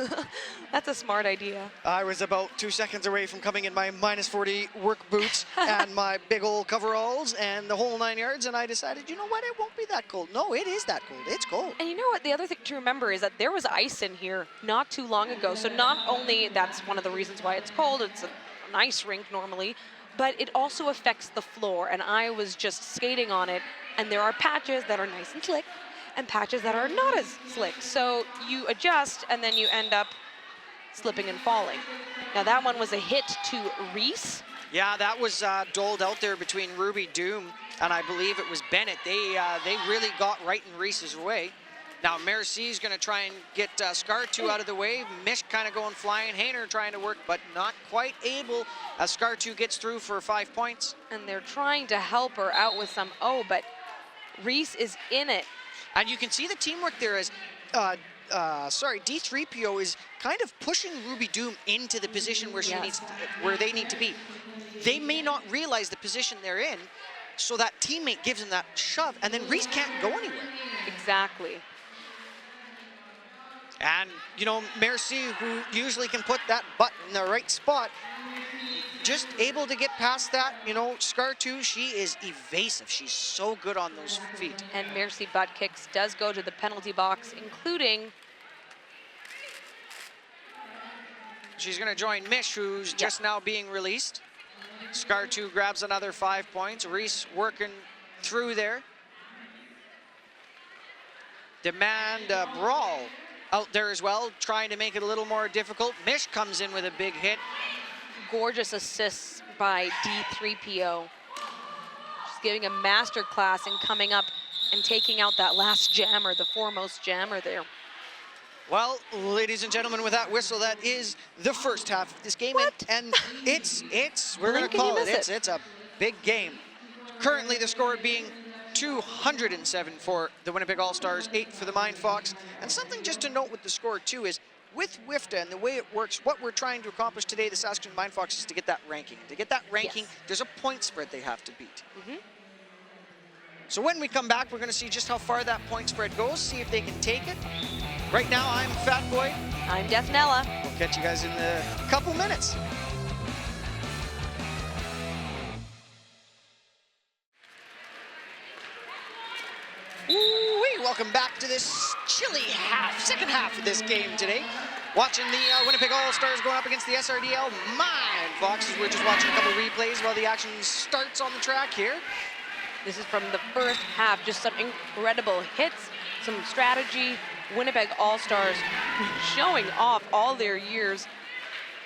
That's a smart idea. I was about 2 seconds away from coming in my -40 work boots and my big old coveralls and the whole 9 yards, and I decided, you know what, it won't be that cold. No, it is that cold. It's cold. And you know what, the other thing to remember is that there was ice in here not too long ago. So not only that's one of the reasons why it's cold, it's an ice rink normally, but it also affects the floor, and I was just skating on it, and there are patches that are nice and slick and patches that are not as slick. So you adjust, and then you end up slipping and falling. Now that one was a hit to Reese. Yeah, that was doled out there between Ruby Doom and I believe it was Bennett. They really got right in Reese's way. Now Mercy's going to try and get Scar2 out of the way. Mish kind of going flying. Hayner trying to work, but not quite able as Scar2 gets through for 5 points. And they're trying to help her out with some, but Reese is in it. And you can see the teamwork there as, D3PO is kind of pushing Ruby Doom into the position where where they need to be. They may not realize the position they're in, so that teammate gives them that shove, and then Reese can't go anywhere. Exactly. And, you know, Mercy, who usually can put that butt in the right spot, just able to get past that. You know, Scar2, she is evasive. She's so good on those feet. And Mercy butt kicks does go to the penalty box, including... She's going to join Mish, who's just now being released. Scar2 grabs another 5 points. Reese working through there. Demand a brawl out there as well, trying to make it a little more difficult. Mish comes in with a big hit. Gorgeous assists by D3PO. Just giving a master class and coming up and taking out that last jammer, the foremost jammer there. Well, ladies and gentlemen, with that whistle, that is the first half of this game. And it's we're going to call it. It's a big game. Currently, the score being 207 for the Winnipeg All-Stars, 8 for the Mindfox. And something just to note with the score, too, is with WIFTA and the way it works, what we're trying to accomplish today, the Saskatoon Mindfox, is to get that ranking. To get that ranking, there's a point spread they have to beat. So when we come back, we're going to see just how far that point spread goes, see if they can take it. Right now, I'm Fat Boy. I'm Deathnella. We'll catch you guys in a couple minutes. Welcome back to this chilly second half of this game today. Watching the Winnipeg All-Stars going up against the SRDL Mindfox. We're just watching a couple replays while the action starts on the track here. This is from the first half. Just some incredible hits, some strategy. Winnipeg All-Stars showing off all their years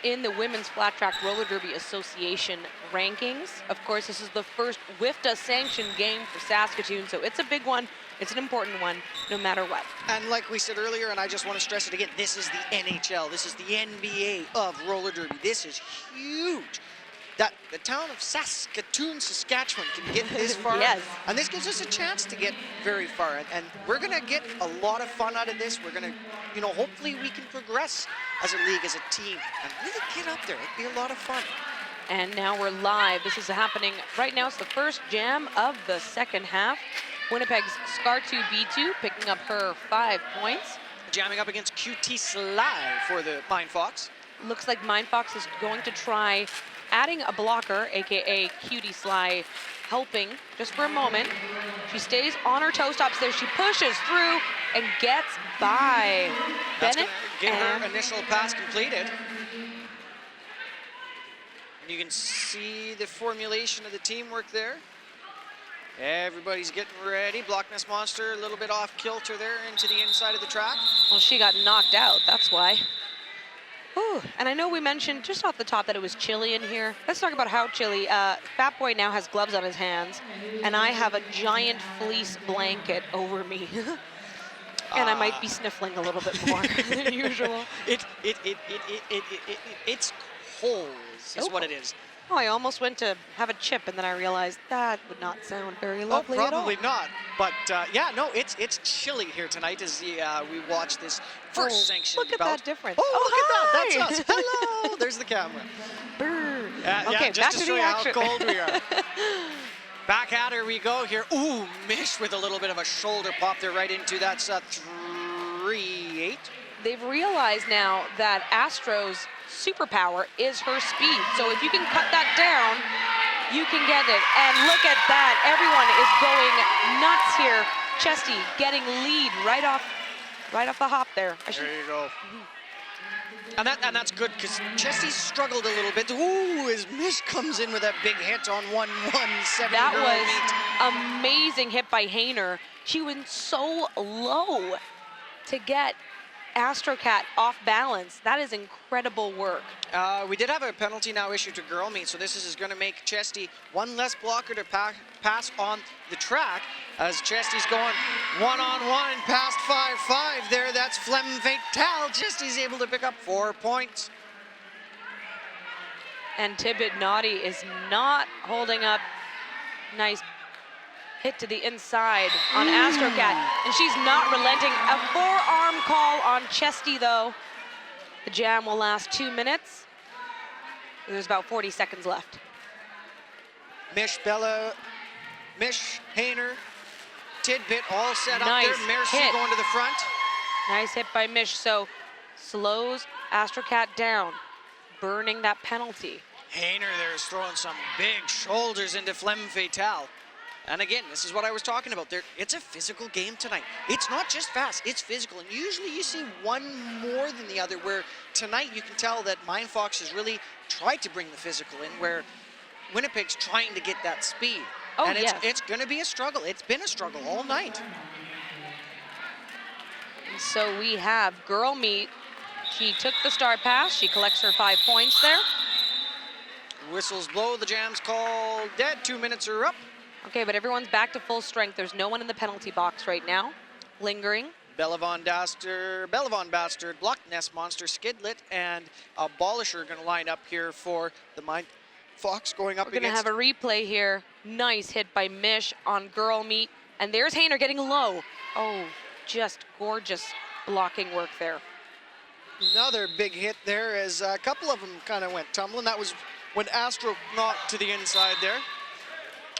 in the Women's Flat Track Roller Derby Association rankings. Of course, this is the first WIFTA sanctioned game for Saskatoon, so it's a big one. It's an important one, no matter what. And like we said earlier, and I just want to stress it again, this is the NHL. This is the NBA of roller derby. This is huge. That the town of Saskatoon, Saskatchewan can get this far. Yes. And this gives us a chance to get very far. And we're going to get a lot of fun out of this. We're going to, hopefully we can progress as a league, as a team, and really get up there. It'd be a lot of fun. And now we're live. This is happening right now. It's the first jam of the second half. Winnipeg's Scar2 B2 picking up her 5 points. Jamming up against QT Sly for the Mindfox. Looks like Mindfox is going to try adding a blocker, aka Cutie Sly, helping just for a moment. She stays on her toe stops there. She pushes through and gets by That's Bennett. Get her initial pass completed. And you can see the formulation of the teamwork there. Everybody's getting ready. Block Nest Monster a little bit off kilter there into the inside of the track. Well, she got knocked out, that's why. Ooh, and I know we mentioned just off the top that it was chilly in here. Let's talk about how chilly. Fat Boy now has gloves on his hands, and I have a giant fleece blanket over me. And I might be sniffling a little bit more than usual. It's cold is what it is. Oh, I almost went to have a chip, and then I realized that would not sound very lovely at all. Probably not. But yeah, no, it's chilly here tonight as we watch this first sanctioned look at bout. that difference. Oh, look at that. That's hi. us. Hello. There's the camera. Brr. Yeah, Okay, just back to to show the you action. how cold we are. Back at her we go here. Ooh, Mish with a little bit of a shoulder pop there right into that 3-8. They've realized now that Astro's superpower is her speed. So if you can cut that down, you can get it. And look at that. Everyone is going nuts here. Chesty getting lead right off the hop there. There you go. And that's good because Chesty struggled a little bit. Ooh, as Mish comes in with that big hit on 117. That was amazing hit by Hayner. She went so low to get Astrocat off balance. That is incredible work. We did have a penalty now issued to girl meet, so this is going to make Chesty one less blocker to pass on the track as Chesty's going one-on-one past 5-5 there. That's Flem Fatale. Chesty's able to pick up 4 points. And Tibbet Naughty is not holding up. Nice hit to the inside on Astrocat, and she's not relenting. A forearm call on Chesty, though. The jam will last 2 minutes. There's about 40 seconds left. Mish, Hayner, Tidbit all set up Nice there. Mercy hit. going to the front. Nice hit by Mish, so slows Astrocat down, burning that penalty. Hayner there is throwing some big shoulders into Flem Fatale. And again, this is what I was talking about there. It's a physical game tonight. It's not just fast, it's physical. And usually you see one more than the other, where tonight you can tell that Mindfox has really tried to bring the physical in, where Winnipeg's trying to get that speed. Oh, and yes. it's going to be a struggle. It's been a struggle all night. So we have girl meet. She took the star pass. She collects her 5 points there. Whistles blow, the jam's called dead. 2 minutes are up. Okay, but everyone's back to full strength. There's no one in the penalty box right now. Lingering. Bellevon Bastard, Block Nest Monster, Skidlet, and Abolisher are going to line up here for the Mindfox going up We're going to against. have a replay here. Nice hit by Mish on girl meet. And there's Hayner getting low. Oh, just gorgeous blocking work there. Another big hit there as a couple of them kind of went tumbling. That was when Astro knocked to the inside there.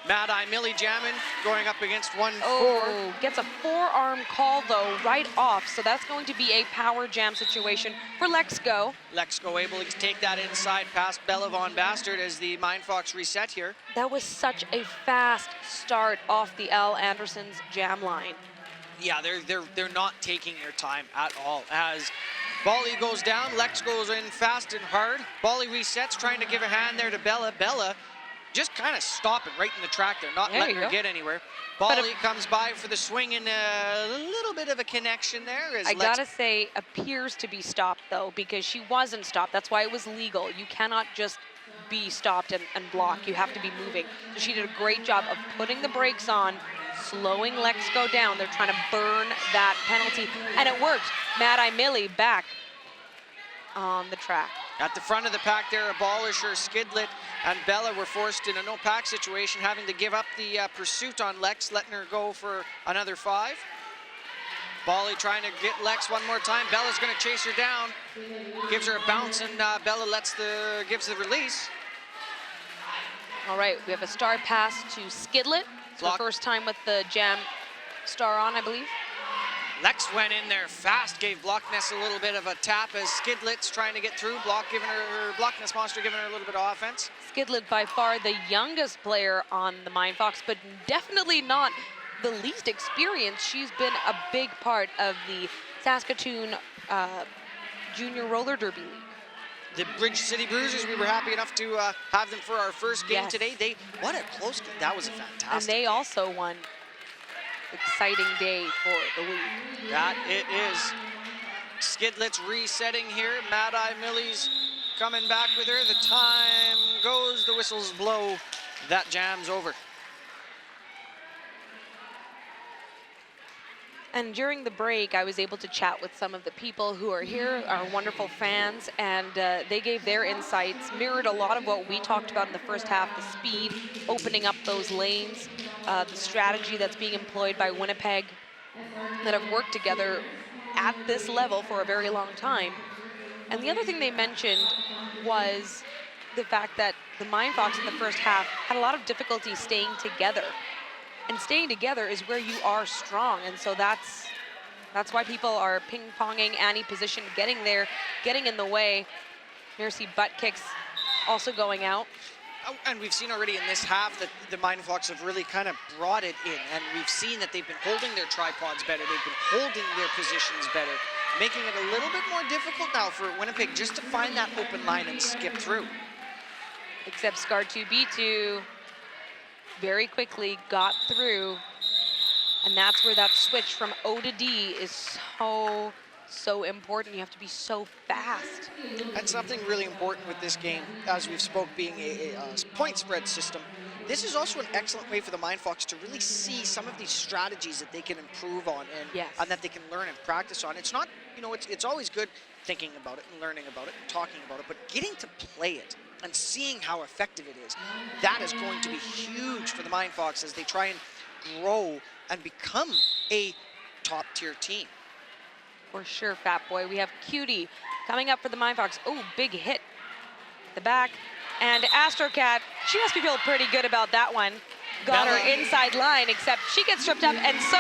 Mad Eye Millie jamming, going up against 1-4. Oh, gets a forearm call, though, right off. So that's going to be a power jam situation for Lexco. Lexco able to take that inside past Bellevon Bastard as the Mindfox reset here. That was such a fast start off the Al Anderson's jam line. Yeah, they're not taking their time at all as Bali goes down, Lex goes in fast and hard. Bali resets, trying to give a hand there to Bella. Bella just kind of stopping right in the track there, not letting her get anywhere. Bali comes by for the swing and a little bit of a connection there. As I gotta say, appears to be stopped though, because she wasn't stopped. That's why it was legal. You cannot just be stopped and block. You have to be moving. So she did a great job of putting the brakes on, slowing Lex go down. They're trying to burn that penalty, and it worked. Mad Eye Millie back on the track. At the front of the pack there, Abolisher, Skidlet, and Bella were forced in a no-pack situation, having to give up the pursuit on Lex, letting her go for another 5. Bali trying to get Lex one more time. Bella's going to chase her down, gives her a bounce, and Bella gives the release. All right, we have a star pass to Skidlet. It's the first time with the jam star on, I believe. Lex went in there fast, gave Blockness a little bit of a tap as Skidlet's trying to get through. Blockness Monster giving her a little bit of offense. Skidlet by far the youngest player on the Mindfox, but definitely not the least experienced. She's been a big part of the Saskatoon Junior Roller Derby League. The Bridge City Bruisers, we were happy enough to have them for our first game today. What a close game. That was a fantastic And they also won. Exciting day for the league. That it is. Skidlet's resetting here. Mad Eye Millie's coming back with her. The time goes, the whistles blow. That jam's over. And during the break, I was able to chat with some of the people who are here, our wonderful fans, and they gave their insights, mirrored a lot of what we talked about in the first half, the speed, opening up those lanes, the strategy that's being employed by Winnipeg, that have worked together at this level for a very long time. And the other thing they mentioned was the fact that the Mindfox in the first half had a lot of difficulty staying together. And staying together is where you are strong, and so that's why people are ping-ponging Annie position, getting there, getting in the way. Mercy butt kicks also going out. Oh, and we've seen already in this half that the Mindfox have really kind of brought it in, and we've seen that they've been holding their tripods better, they've been holding their positions better, making it a little bit more difficult now for Winnipeg just to find that open line and skip through. Except Scar 2B2 very quickly got through, and that's where that switch from O to D is so important. You have to be so fast. And something really important with this game, as we've spoke, being a point spread system, this is also an excellent way for the Mindfox to really see some of these strategies that they can improve on and that they can learn and practice on. It's not, you know, it's always good thinking about it and learning about it and talking about it, but getting to play it and seeing how effective it is, that is going to be huge for the Mindfox as they try and grow and become a top-tier team. For sure, Fat Boy. We have Cutie coming up for the Mindfox. Oh, big hit at the back. And Astrocat, she must be feeling pretty good about that one. Got her inside line, except she gets tripped up, and so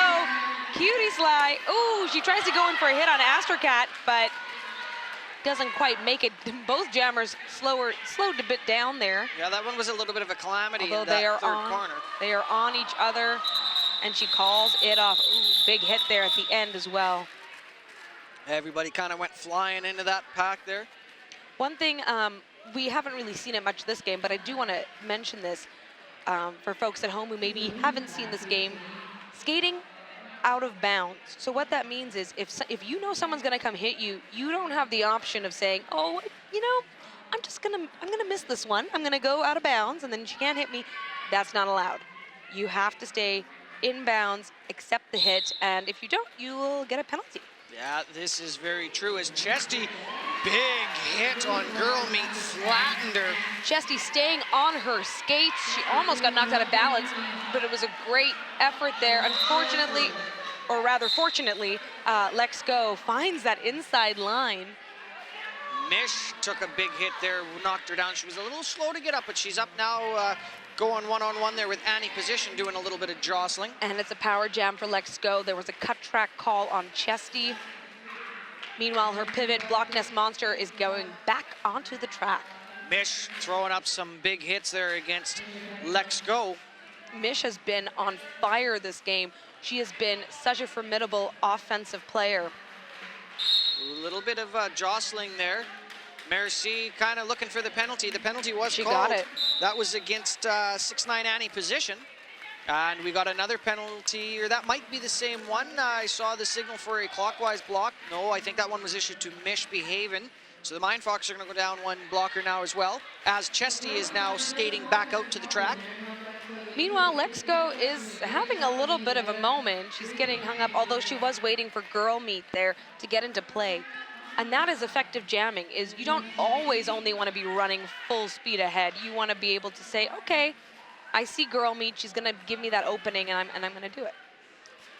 Cutie Sly, ooh, she tries to go in for a hit on Astrocat, but doesn't quite make it. Both jammers slowed a bit down there. Yeah, that one was a little bit of a calamity Although in that third corner. They are on each other, and she calls it off. Ooh, big hit there at the end as well. Everybody kind of went flying into that pack there. One thing, we haven't really seen it much this game, but I do want to mention this for folks at home who maybe haven't seen this game. Skating out of bounds. So what that means is if you know someone's going to come hit you, you don't have the option of saying, oh, you know, I'm going to miss this one. I'm going to go out of bounds and then she can't hit me. That's not allowed. You have to stay in bounds, accept the hit, and if you don't, you will get a penalty. Yeah, this is very true as Chesty, big hit on Girl Meat, flattened her. Chesty staying on her skates. She almost got knocked out of balance, but it was a great effort there. Unfortunately, or rather fortunately, Lex Go finds that inside line. Mish took a big hit there, knocked her down. She was a little slow to get up, but she's up now, going one-on-one there with Annie position, doing a little bit of jostling. And it's a power jam for Lex Go. There was a cut track call on Chesty. Meanwhile, her pivot, Block Nest Monster, is going back onto the track. Mish throwing up some big hits there against Lex Go. Mish has been on fire this game. She has been such a formidable offensive player. A little bit of jostling there. Merci kind of looking for the penalty. The penalty was She called. got it. That was against 6'9" Annie position. And we got another penalty, or that might be the same one. I saw the signal for a clockwise block. No, I think that one was issued to Mishbehaven. So the Mindfox are going to go down one blocker now as well, as Chesty is now skating back out to the track. Meanwhile, Lexco is having a little bit of a moment. She's getting hung up, although she was waiting for girl meet there to get into play. And that is effective jamming, is you don't always only want to be running full speed ahead. You want to be able to say, okay, I see girl meet, she's going to give me that opening, and I'm going to do it.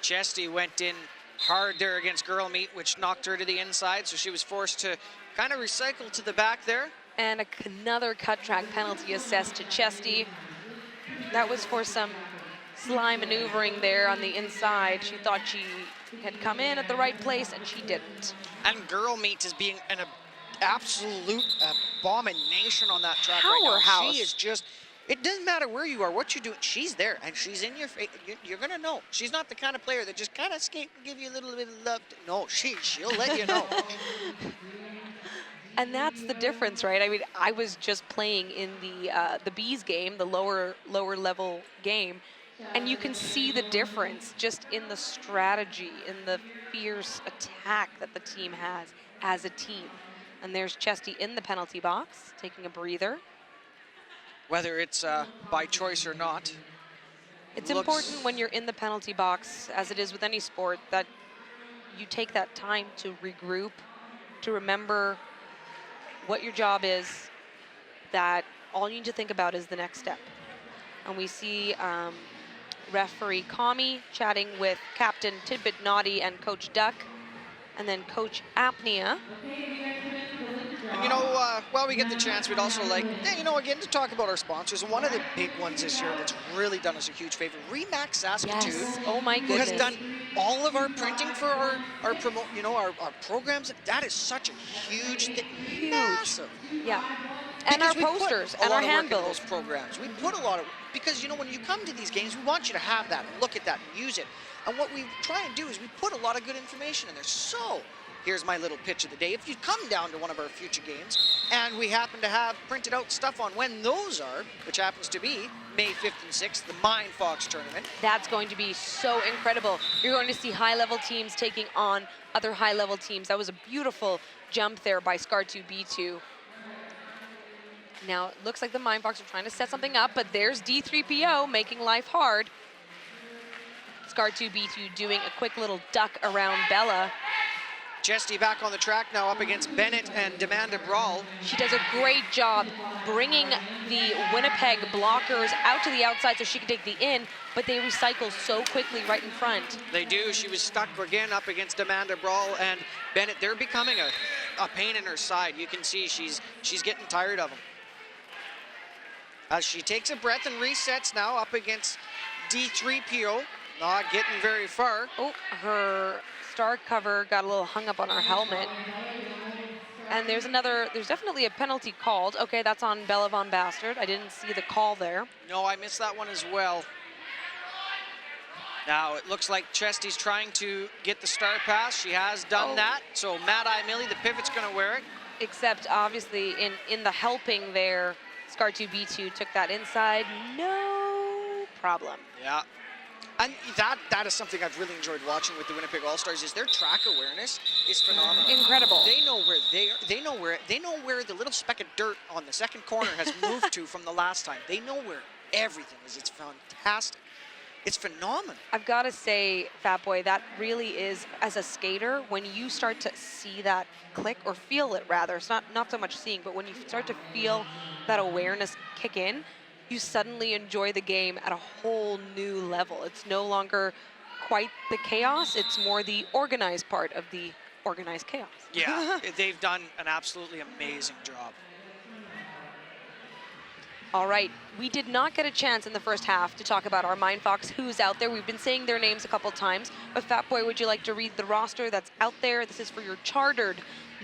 Chesty went in hard there against girl meet, which knocked her to the inside, so she was forced to kind of recycle to the back there. And another cut track penalty assessed to Chesty. That was for some sly maneuvering there on the inside. She thought she had come in at the right place, and she didn't. And girl meet is being an absolute abomination on that track right now. Powerhouse. She is just, it doesn't matter where you are, what you do, she's there, and she's in your face. You're going to know. She's not the kind of player that just kind of skate and give you a little bit of love. No, she'll let you know. And that's the difference, right? I mean, I was just playing in the Bees game, the lower level game, and you can see the difference just in the strategy, in the fierce attack that the team has as a team. And there's Chesty in the penalty box, taking a breather. Whether it's by choice or not. It's important when you're in the penalty box, as it is with any sport, that you take that time to regroup, to remember what your job is, that all you need to think about is the next step. And we see referee Kami chatting with Captain Tidbit Naughty and Coach Duck, and then Coach Apnea. And you know, while we get the chance, we'd also like, you know, again, to talk about our sponsors. And one of the big ones this year that's really done us a huge favor, Remax Saskatoon. Yes. Oh my Who goodness. has done all of our printing for our programs. That is such a huge thing. Massive. Yeah. And Because our we put posters a and lot our of work into handbills. those programs. We put a lot of, because you know, when you come to these games, we want you to have that, and look at that, and use it. And what we try and do is we put a lot of good information in there. So here's my little pitch of the day. If you come down to one of our future games and we happen to have printed out stuff on when those are, which happens to be May 5th and 6th, the Mindfox tournament. That's going to be so incredible. You're going to see high-level teams taking on other high-level teams. That was a beautiful jump there by Scar2B2. Now, it looks like the Mindfox are trying to set something up, but there's D3PO making life hard. Scar2B2 doing a quick little duck around Bella. Chesty back on the track now up against Bennett and Demanda Brawl. She does a great job bringing the Winnipeg blockers out to the outside so she can take the in, but they recycle so quickly right in front. They do. She was stuck again up against Demanda Brawl and Bennett. They're becoming a pain in her side. You can see she's getting tired of them. As she takes a breath and resets now up against D3PO. Not getting very far. Oh, her star cover got a little hung up on her helmet. And there's definitely a penalty called. Okay, that's on Bella Von Bastard. I didn't see the call there. No, I missed that one as well. Now it looks like Chesty's trying to get the star pass. She has done that. So Mad Eye Millie, the pivot's gonna wear it. Except obviously in the helping there, Scar2B2 took that inside. No problem. Yeah. And that is something I've really enjoyed watching with the Winnipeg All-Stars, is their track awareness is phenomenal. Incredible. They know where they know where the little speck of dirt on the second corner has moved to from the last time. They know where everything is. It's fantastic. It's phenomenal. I've got to say, Fat Boy, that really is, as a skater, when you start to see that click, or feel it rather, it's not so much seeing, but when you start to feel that awareness kick in, you suddenly enjoy the game at a whole new level. It's no longer quite the chaos, it's more the organized part of the organized chaos. Yeah, they've done an absolutely amazing job. All right, we did not get a chance in the first half to talk about our Mindfox, who's out there. We've been saying their names a couple times, but Fat Boy, would you like to read the roster that's out there? This is for your chartered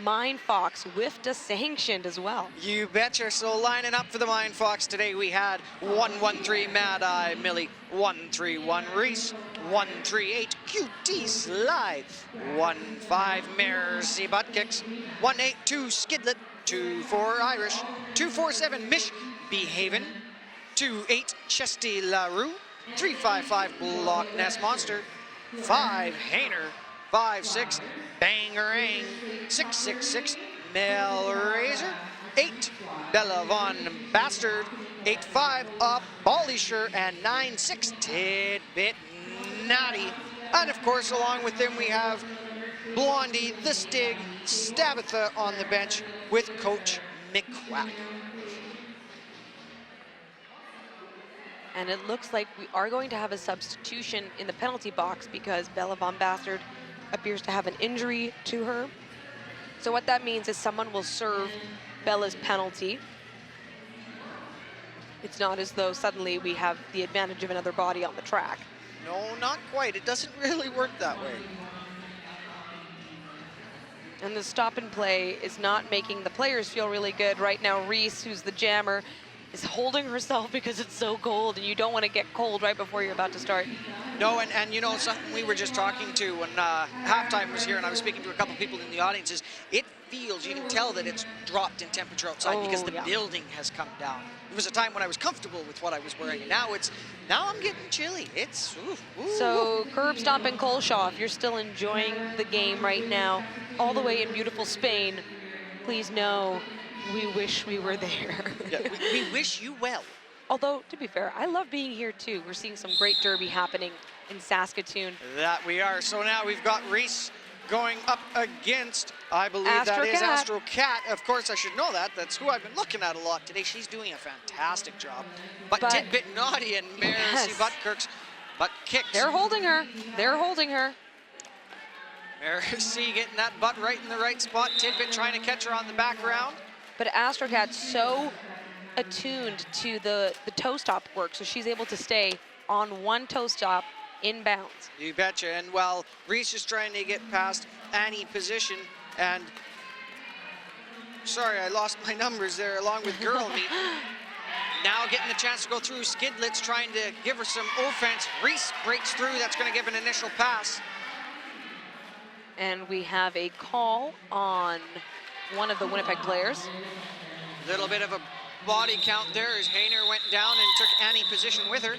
Mindfox, WIFTA sanctioned as well. You betcha. So lining up for the Mindfox today, we had 113 Mad Eye Millie, 131 Reese, 138 QT Sly, 15 Mercy Butt Kicks, 182 Skidlet, 24 Irish, 247 Mish Behaven, 28 Chesty LaRue, 355 Block Ness Monster, 5 Hainer, 56 Bangerang, 666 Mel Razor, 8 Bella Von Bastard, 85 Abolisher, and 96 Tidbit Naughty. And of course, along with them, we have Blondie, The Stig, Stabitha on the bench with Coach McQuack. And it looks like we are going to have a substitution in the penalty box because Bella Von Bastard appears to have an injury to her. So what that means is someone will serve Bella's penalty. It's not as though suddenly we have the advantage of another body on the track. No, not quite. It doesn't really work that way. And the stop and play is not making the players feel really good. Right now, Reese, who's the jammer, is holding herself because it's so cold and you don't want to get cold right before you're about to start. No, and you know, something we were just talking to when halftime was here and I was speaking to a couple people in the audience is it feels, you can tell that it's dropped in temperature outside because the building has come down. There was a time when I was comfortable with what I was wearing and now I'm getting chilly. It's, So curb stop in Colshaw, if you're still enjoying the game right now, all the way in beautiful Spain, please know we wish we were there. Yeah, we wish you well. Although, to be fair, I love being here too. We're seeing some great derby happening in Saskatoon. That we are. So now we've got Reese going up against, I believe Astro that is Cat. Astro Cat. Of course, I should know that. That's who I've been looking at a lot today. She's doing a fantastic job. But Tidbit Naughty and Mercy Buttkirk's butt kicks. They're holding her. They're holding her. Mercy getting that butt right in the right spot. Tidbit trying to catch her on the back round. But Astro Cat's so attuned to the toe stop work, so she's able to stay on one toe stop in bounds. You betcha. And while Reese is trying to get past Annie position, and sorry, I lost my numbers there along with Girl Meat. Now getting the chance to go through. Skidlet's trying to give her some offense. Reese breaks through. That's going to give an initial pass. And we have a call on one of the Winnipeg players. Little bit of a body count there as Hainer went down and took Annie position with her.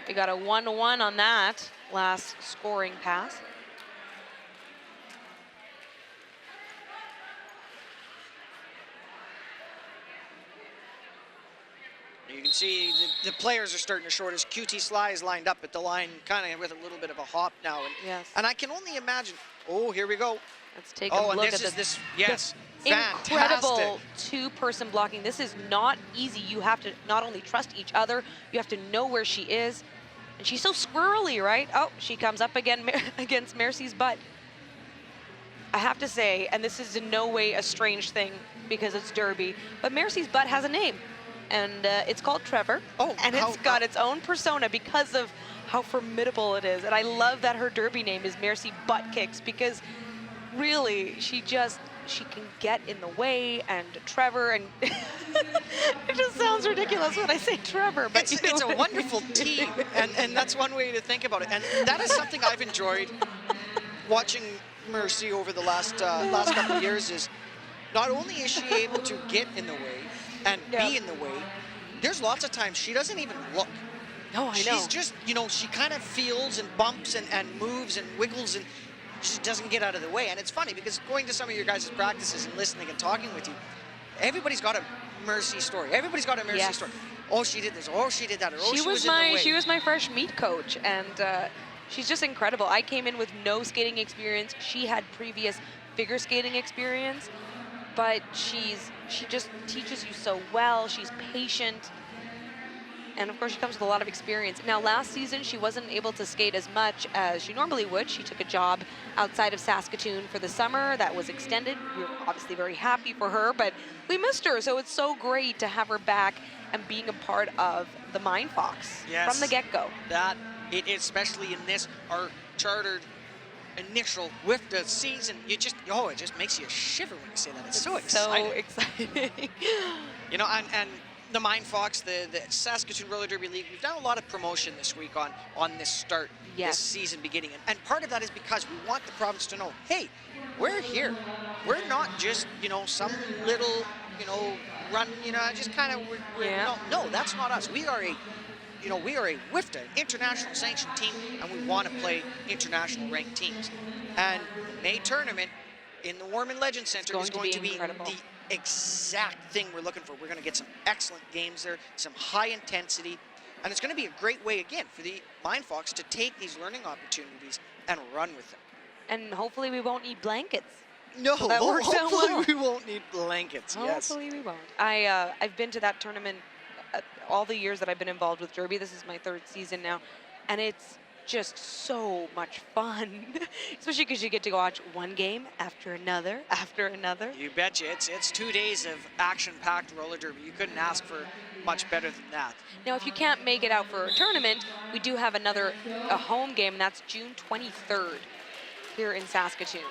We got a 1-1 on that last scoring pass. You can see the players are starting to short as QT Sly is lined up at the line, kind of with a little bit of a hop now. And, yes. And I can only imagine, oh, here we go. Let's take a look at this, yes, incredible two-person blocking. This is not easy. You have to not only trust each other, you have to know where she is. And she's so squirrely, right? Oh, she comes up again against Mercy's butt. I have to say, and this is in no way a strange thing because it's derby, but Mercy's butt has a name. And it's called Trevor. Oh, and it's got its own persona because of how formidable it is. And I love that her derby name is Mercy Butt Kicks because really she can get in the way, and Trevor, and it just sounds ridiculous when I say Trevor, but it's a wonderful team, and that's one way to think about it. And that is something I've enjoyed watching Mercy over the last couple of years is not only is she able to get in the way and be in the way, there's lots of times she doesn't even look. No, I know. She's just, she kind of feels and bumps and moves and wiggles and she doesn't get out of the way. And it's funny because going to some of your guys' practices and listening and talking with you, everybody's got a Mercy story. Everybody's got a Mercy story. Oh, she did this. Oh, she did that. Or, oh, she was in the way. She was my fresh meet coach, and she's just incredible. I came in with no skating experience. She had previous figure skating experience, but she just teaches you so well. She's patient. And of course, she comes with a lot of experience. Now, last season, she wasn't able to skate as much as she normally would. She took a job outside of Saskatoon for the summer. That was extended. We were obviously very happy for her, but we missed her. So it's so great to have her back and being a part of the Mindfox from the get-go. That it is, especially in this, our chartered initial WIFTA season. It just makes you shiver when you say that. It's so exciting. So exciting. You know, and the Mindfox, the Saskatoon Roller Derby League, we've done a lot of promotion this week on this start, this season beginning. And part of that is because we want the province to know, hey, we're here. We're not just, some little, run, just kind of, no, that's not us. We are a WIFTA, international sanctioned team, and we want to play international ranked teams. And the May tournament in the Warman Legend Center is going to be the exact thing we're looking for. We're going to get some excellent games there, some high intensity, and it's going to be a great way, again, for the Mindfox to take these learning opportunities and run with them. And hopefully we won't need blankets. No, so that works out hopefully well. we won't need blankets, Hopefully we won't. I've been to that tournament all the years that I've been involved with Derby. This is my 3rd season now, and it's just so much fun, especially because you get to watch one game after another, after another. You betcha. It's 2 days of action-packed roller derby. You couldn't ask for much better than that. Now, if you can't make it out for a tournament, we do have a home game, and that's June 23rd here in Saskatoon.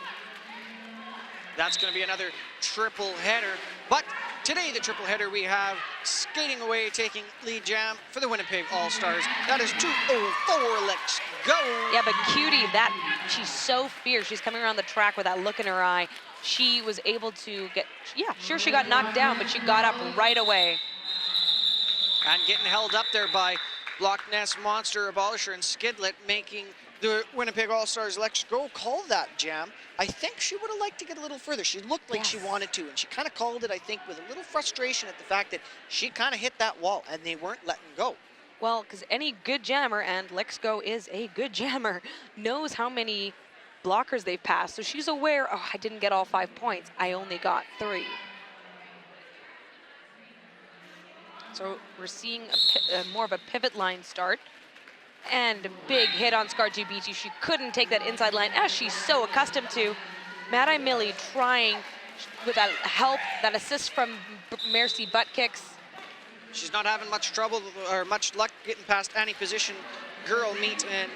That's going to be another triple header. But today, the triple header, we have skating away, taking lead jam for the Winnipeg All-Stars. That is 2:04. Let's go. Yeah, but Cutie, she's so fierce. She's coming around the track with that look in her eye. She was able to get, sure, she got knocked down, but she got up right away. And getting held up there by Loch Ness Monster, Abolisher, and Skidlet, making the Winnipeg All-Stars Let's Go call that jam. I think she would have liked to get a little further. She looked like she wanted to, and she kind of called it, I think, with a little frustration at the fact that she kind of hit that wall, and they weren't letting go. Well, because any good jammer, and Let's Go is a good jammer, knows how many blockers they've passed. So she's aware, I didn't get all 5 points. I only got 3. So we're seeing more of a pivot line start. And a big hit on Scargy Beachy. She couldn't take that inside line as she's so accustomed to. Mad-Eye Millie trying with that help, that assist from Mercy butt kicks. She's not having much trouble or much luck getting past any position girl meet, and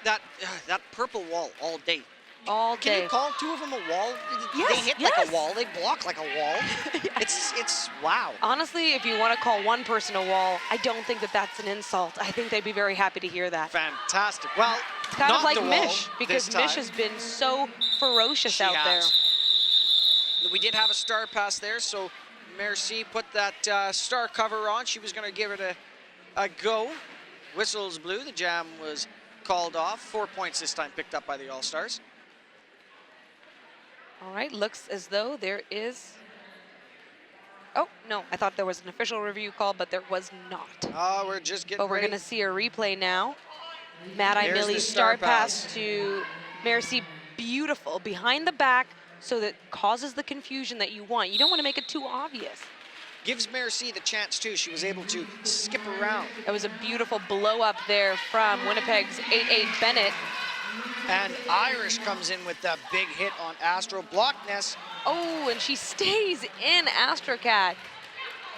that purple wall all day. All day. Can you call 2 of them a wall? Yes, they hit like a wall. They block like a wall. It's wow. Honestly, if you want to call one person a wall, I don't think that that's an insult. I think they'd be very happy to hear that. Fantastic. Well, it's kind of like Mish, because this time. Mish has been so ferocious out there. We did have a star pass there, so Merci put that star cover on. She was going to give it a go. Whistles blew. The jam was called off. 4 points this time picked up by the All-Stars. All right, looks as though there is... Oh, no, I thought there was an official review call, but there was not. Oh, we're just getting But we're ready. going to see a replay now. Mad-Eye Millie's star pass to Merci. Beautiful, behind the back, so that causes the confusion that you want. You don't want to make it too obvious. Gives Merci the chance, too. She was able to skip around. It was a beautiful blow-up there from Winnipeg's 8-8 Bennett. And Irish comes in with that big hit on Astro. Block Ness. Oh, and she stays in Astrocat.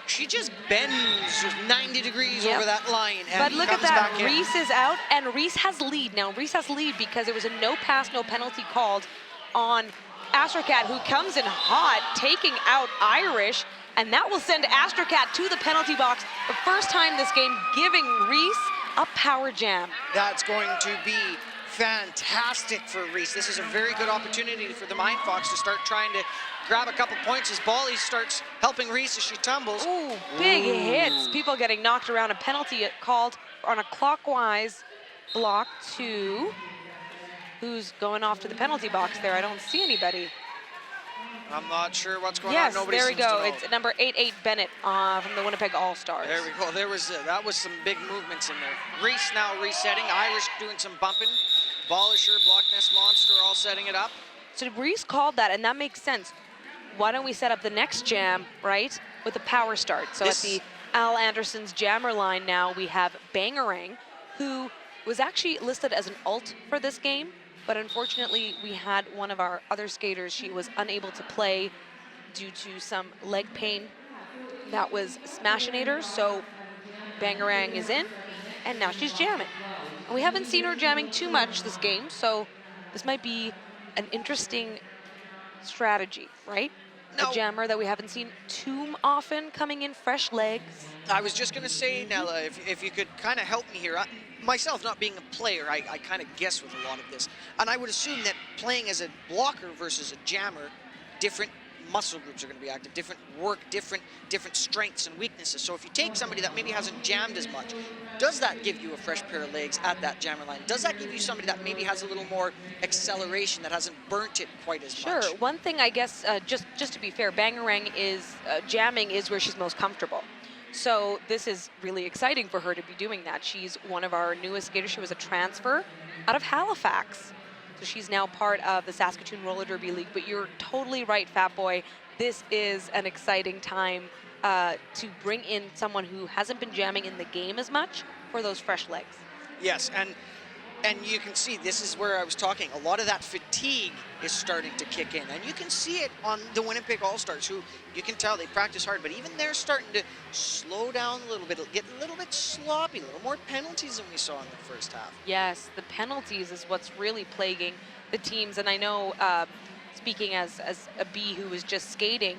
She just bends 90 degrees over that line. And but look at that, Reese is out, and Reese has lead. Now, Reese has lead because there was a no pass, no penalty called on Astrocat, who comes in hot, taking out Irish, and that will send Astrocat to the penalty box. The first time this game, giving Reese a power jam. That's going to be fantastic for Reese. This is a very good opportunity for the Mindfox to start trying to grab a couple points as Bally starts helping Reese as she tumbles. Ooh, big hits. People getting knocked around. A penalty called on a clockwise block to... Who's going off to the penalty box there? I don't see anybody. I'm not sure what's going on. Yes, Nobody there we seems to go. know. It's number 8-8 Bennett from the Winnipeg All-Stars. There we go. That was some big movements in there. Reese now resetting. Irish doing some bumping. Abolisher, Block Ness Monster all setting it up. So Reese called that, and that makes sense. Why don't we set up the next jam, right, with a power start? So at the Al Anderson's jammer line now, we have Bangarang, who was actually listed as an alt for this game, but unfortunately we had one of our other skaters, she was unable to play due to some leg pain that was Smashinator, so Bangarang is in, and now she's jamming. And we haven't seen her jamming too much this game, so this might be an interesting strategy, right? No. A jammer that we haven't seen too often coming in fresh legs. I was just going to say, Nella, if you could kind of help me here. Myself, not being a player, I kind of guess with a lot of this. And I would assume that playing as a blocker versus a jammer, different muscle groups are going to be active, different work, different strengths and weaknesses. So if you take somebody that maybe hasn't jammed as much, does that give you a fresh pair of legs at that jammer line? Does that give you somebody that maybe has a little more acceleration, that hasn't burnt it quite as much? Sure. One thing, I guess, just to be fair, Bangarang is jamming is where she's most comfortable. So this is really exciting for her to be doing that. She's one of our newest skaters. She was a transfer out of Halifax. So she's now part of the Saskatoon Roller Derby League. But you're totally right, Fat Boy. This is an exciting time to bring in someone who hasn't been jamming in the game as much for those fresh legs. Yes, and you can see, this is where I was talking, a lot of that fatigue is starting to kick in. And you can see it on the Winnipeg All-Stars, who you can tell they practice hard, but even they're starting to slow down a little bit, get a little bit sloppy, a little more penalties than we saw in the first half. Yes, the penalties is what's really plaguing the teams. And I know, speaking as a B who was just skating,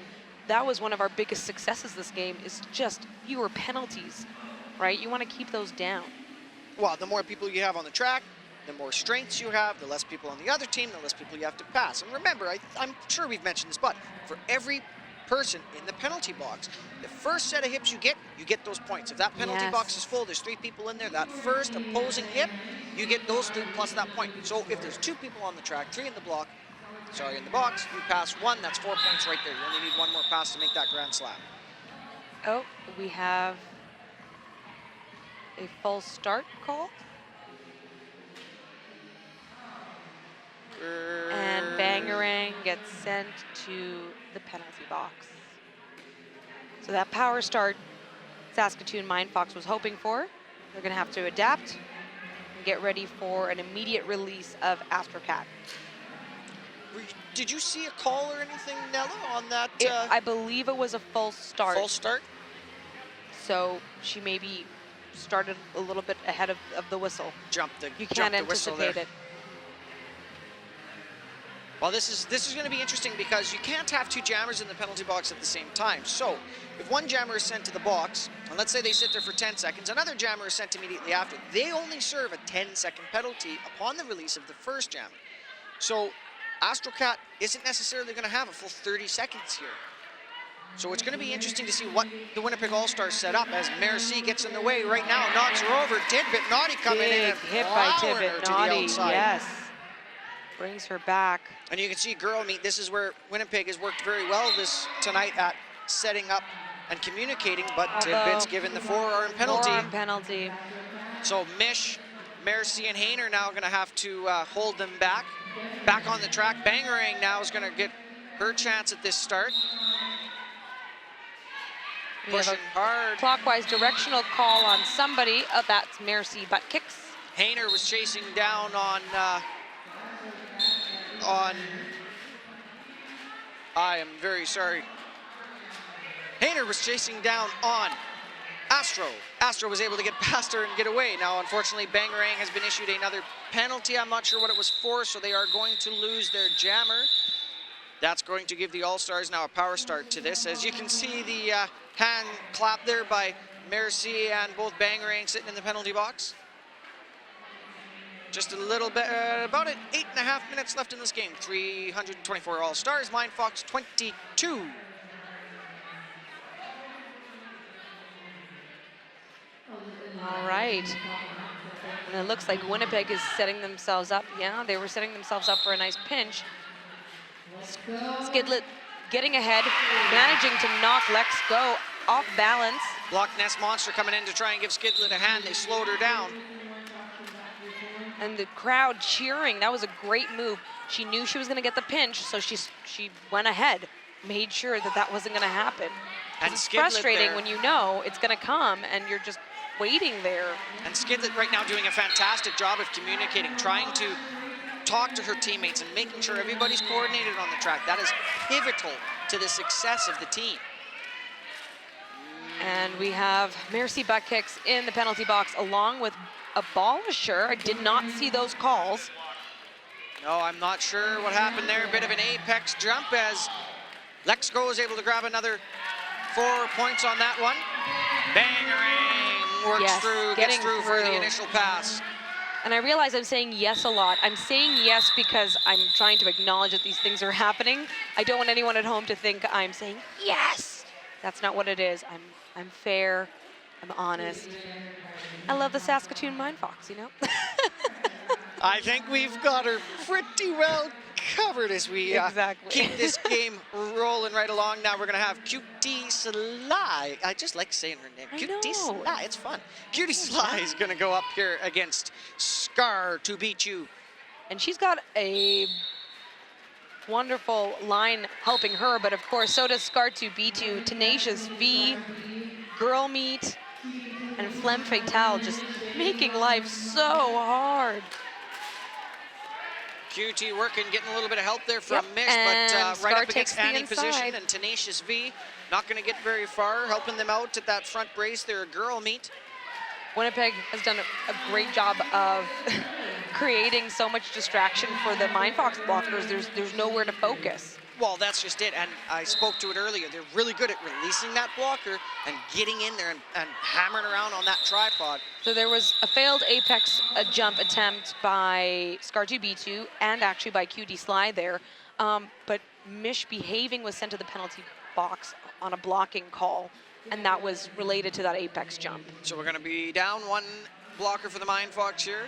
that was one of our biggest successes this game, is just fewer penalties, right? You want to keep those down. Well, the more people you have on the track, the more strengths you have, the less people on the other team, the less people you have to pass. And remember, I'm sure we've mentioned this, but for every person in the penalty box, the first set of hips you get those points. If that penalty box is full, there's 3 people in there, that first opposing hip, you get those 3 plus that point. So if there's 2 people on the track, 3 in the box, you pass 1, that's 4 points right there. You only need 1 more pass to make that grand slam. Oh, we have a false start called. And Bangarang gets sent to the penalty box. So that power start Saskatoon Mindfox was hoping for. They're going to have to adapt and get ready for an immediate release of Astrocat. Did you see a call or anything, Nella, on that? I believe it was a false start. False start? So she maybe started a little bit ahead of the whistle. You can't anticipate it. Well, this is going to be interesting because you can't have 2 jammers in the penalty box at the same time. So if one jammer is sent to the box, and let's say they sit there for 10 seconds, another jammer is sent immediately after, they only serve a 10-second penalty upon the release of the first jammer. So Astrocat isn't necessarily going to have a full 30 seconds here. So it's going to be interesting to see what the Winnipeg All-Stars set up as Merci gets in the way right now, knocks her over. Tidbit Naughty coming in and hit by Tidbit Naughty, yes. Brings her back. And you can see girl meet, this is where Winnipeg has worked very well tonight at setting up and communicating, but Tidbit's given the forearm penalty. Forearm penalty. So Mish, Merci, and Hayner now going to have to hold them back. Back on the track. Bangarang now is going to get her chance at this start. Pushing hard. Clockwise directional call on somebody. Oh, that's Merci butt kicks. Hayner was chasing down on I am very sorry. Hayner was chasing down on Astro. Astro was able to get past her and get away. Now, unfortunately, Bangarang has been issued another penalty. I'm not sure what it was for, so they are going to lose their jammer. That's going to give the All-Stars now a power start to this. As you can see, the hand clap there by Merci and both Bangarang sitting in the penalty box. Just a little bit, about 8.5 minutes left in this game. 324 All-Stars, Mindfox 22. All right. And it looks like Winnipeg is setting themselves up. Yeah, they were setting themselves up for a nice pinch. Skidlet getting ahead, managing to knock Lex go off balance. Loch Ness Monster coming in to try and give Skidlet a hand. They slowed her down. And the crowd cheering. That was a great move. She knew she was going to get the pinch, so she went ahead, made sure that that wasn't going to happen. And It's Skidlet frustrating there. when you know it's going to come and you're just waiting there. And Skidlet right now doing a fantastic job of communicating, trying to talk to her teammates and making sure everybody's coordinated on the track. That is pivotal to the success of the team. And we have Mercy butt kicks in the penalty box along with Abolisher. I did not see those calls. No, I'm not sure what happened there. A bit of an apex jump as Lexco is able to grab another 4 points on that one. Bangerang works Yes, through, gets getting through for the through. initial pass. And I realize I'm saying yes a lot. I'm saying yes because I'm trying to acknowledge that these things are happening. I don't want anyone at home to think I'm saying yes. That's not what it is. I'm fair. I'm honest. I love the Saskatoon Mindfox, you know? I think we've got her pretty well covered as we Exactly. keep this game rolling right along. Now we're going to have Cutie Sly. I just like saying her name. I Cutie know. Sly. It's fun. Cutie Sly is going to go up here against Scar to beat you. And she's got a wonderful line helping her, but of course, so does Scar2B2, Tenacious V, Girl Meat, and Flemme Fatale just making life so hard. QT working, getting a little bit of help there from Yep, Mish, and but right Scar up takes against the Annie inside. position, and Tenacious V not going to get very far, helping them out at that front brace. They're a Girl Meat. Winnipeg has done a great job of creating so much distraction for the Mindfox blockers. There's nowhere to focus. Well, that's just it, and I spoke to it earlier. They're really good at releasing that blocker and getting in there and hammering around on that tripod. So there was a failed apex jump attempt by Scar2B2 and actually by QD Sly there, but Mish Behaving was sent to the penalty box on a blocking call, and that was related to that apex jump. So we're going to be down one blocker for the Mindfox here.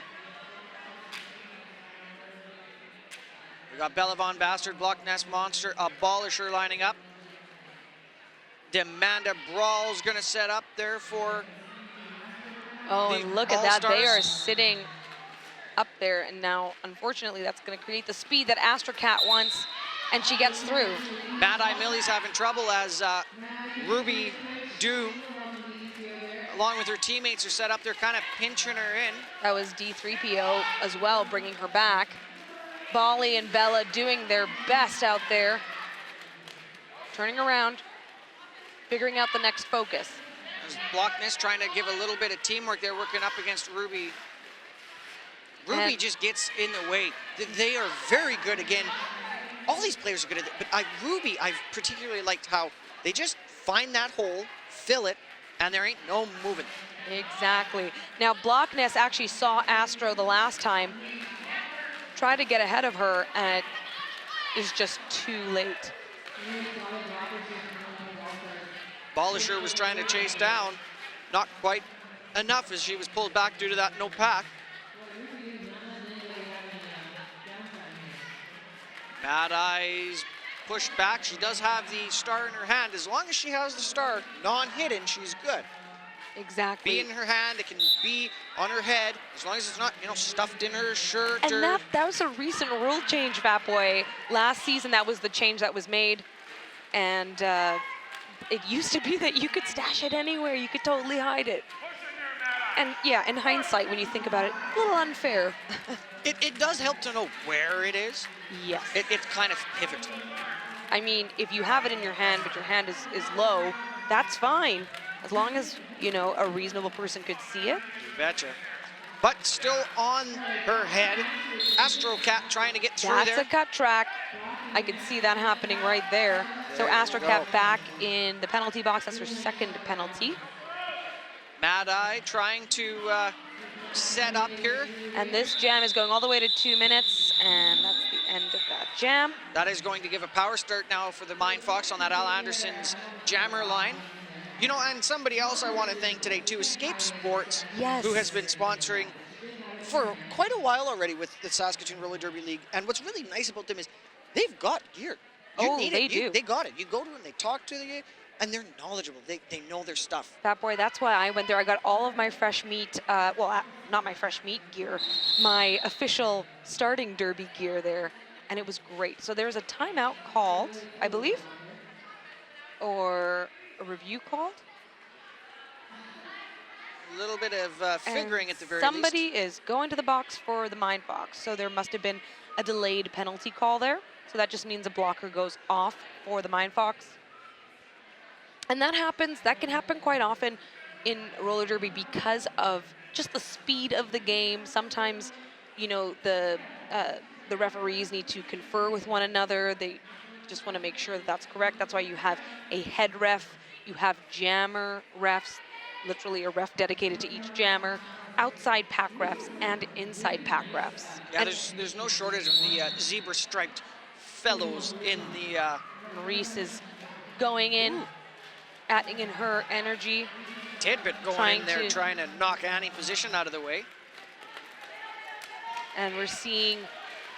We got Bella Von Bastard, Block Nest Monster, Abolisher lining up. Demanda Brawl's going to set up there for Oh, the and look at that. They All-Stars. are sitting up there, and now, unfortunately, that's going to create the speed that Astrocat wants, and she gets through. Mad Eye Millie's having trouble as Ruby Doom, along with her teammates, are set up there, kind of pinching her in. That was D3PO as well, bringing her back. Bali and Bella doing their best out there. Turning around, figuring out the next focus. As Blockness trying to give a little bit of teamwork there, working up against Ruby. Ruby And- just gets in the way. They are very good again. All these players are good at it, but Ruby, I've particularly liked how they just find that hole, fill it, and there ain't no moving. Exactly. Now, Blockness actually saw Astro the last time, tried to get ahead of her, and it is just too late. Abolisher was trying to chase down, not quite enough as she was pulled back due to that no pack. Mad Eyes pushed back. She does have the star in her hand. As long as she has the star non-hidden, she's good. Exactly. Be in her hand, it can be on her head, as long as it's not, stuffed in her shirt. And or that was a recent rule change, Fat Boy. Last season, that was the change that was made. And it used to be that you could stash it anywhere. You could totally hide it. And yeah, in hindsight, when you think about it, a little unfair. it does help to know where it is. Yes. It's kind of pivotal. I mean, if you have it in your hand, but your hand is low, that's fine. As long as, a reasonable person could see it. You betcha. But still on her head. Astrocat trying to get through That's there. a cut track. I can see that happening right there. So There you Astrocat go. back in the penalty box. That's her second penalty. Mad Eye trying to set up here. And this jam is going all the way to 2 minutes, and that's the end of that jam. That is going to give a power start now for the Mindfox on that Al Anderson's jammer line. And somebody else I want to thank today too, Escape Sports, Yes. who has been sponsoring for quite a while already with the Saskatoon Roller Derby League. And what's really nice about them is they've got gear. You Oh, need they it. do. They got it. You go to them, they talk to you, and they're knowledgeable. They know their stuff. Fat Boy, that's why I went there. I got all of my fresh meat, not my fresh meat gear, my official starting derby gear there, and it was great. So there's a timeout called, I believe, or a review called. A little bit of figuring at the very Somebody least. is going to the box for the Mindfox, so there must have been a delayed penalty call there. So that just means a blocker goes off for the Mindfox. And that happens, that can happen quite often in roller derby because of just the speed of the game. Sometimes, you know, the referees need to confer with one another. They just want to make sure that that's correct. That's why you have a head ref, you have jammer refs, literally a ref dedicated to each jammer, outside pack refs, and inside pack refs. Yeah, And there's no shortage of the zebra-striped fellows in the... Maurice is going in, adding in her energy. Tidbit going in there, trying to knock any position out of the way. And we're seeing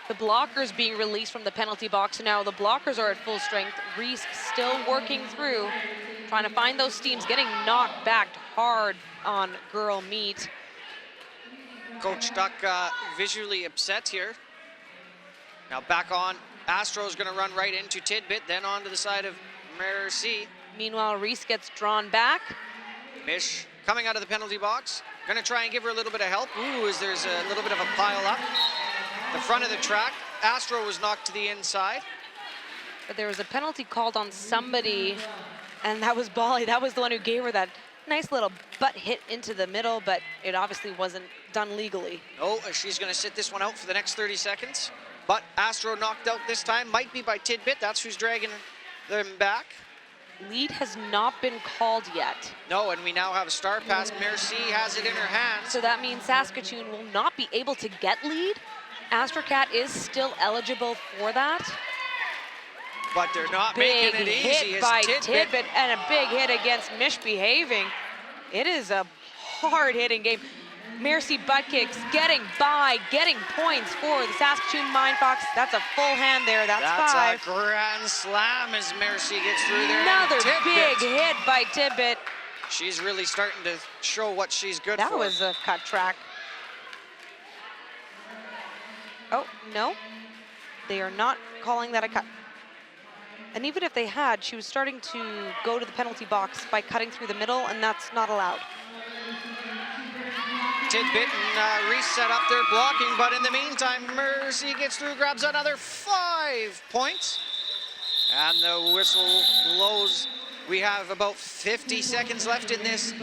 the blockers being released from the penalty box. Now the blockers are at full strength. Reese still working through, trying to find those steams, getting knocked back hard on girl meat. Coach Duck visually upset here. Now back on. Astro's going to run right into Tidbit, then on to the side of Mercy. Meanwhile, Reese gets drawn back. Mish coming out of the penalty box. Going to try and give her a little bit of help. Ooh, as there's a little bit of a pile up. The front of the track. Astro was knocked to the inside. But there was a penalty called on somebody, and that was Bali. That was the one who gave her that nice little butt hit into the middle, but it obviously wasn't done legally. No, she's going to sit this one out for the next 30 seconds. But Astro knocked out this time. Might be by Tidbit. That's who's dragging them back. Lead has not been called yet. No, and we now have a star pass. Merci has it in her hands. So that means Saskatoon will not be able to get lead. Astrocat is still eligible for that. But they're not making it easy. Big hit by Tidbit and a big hit against Mish behaving. It is a hard-hitting game. Mercy butt kicks, getting by, getting points for the Saskatoon Mindfox. That's a full hand there. That's 5. A grand slam as Mercy gets through there. Another big hit by Tidbit. She's really starting to show what she's good for. That was a cut track. Oh, no. They are not calling that a cut. And even if they had, she was starting to go to the penalty box by cutting through the middle, and that's not allowed. Tidbit and Reese set up their blocking, but in the meantime, Mercy gets through, grabs another 5 points. And the whistle blows. We have about 50 seconds left in this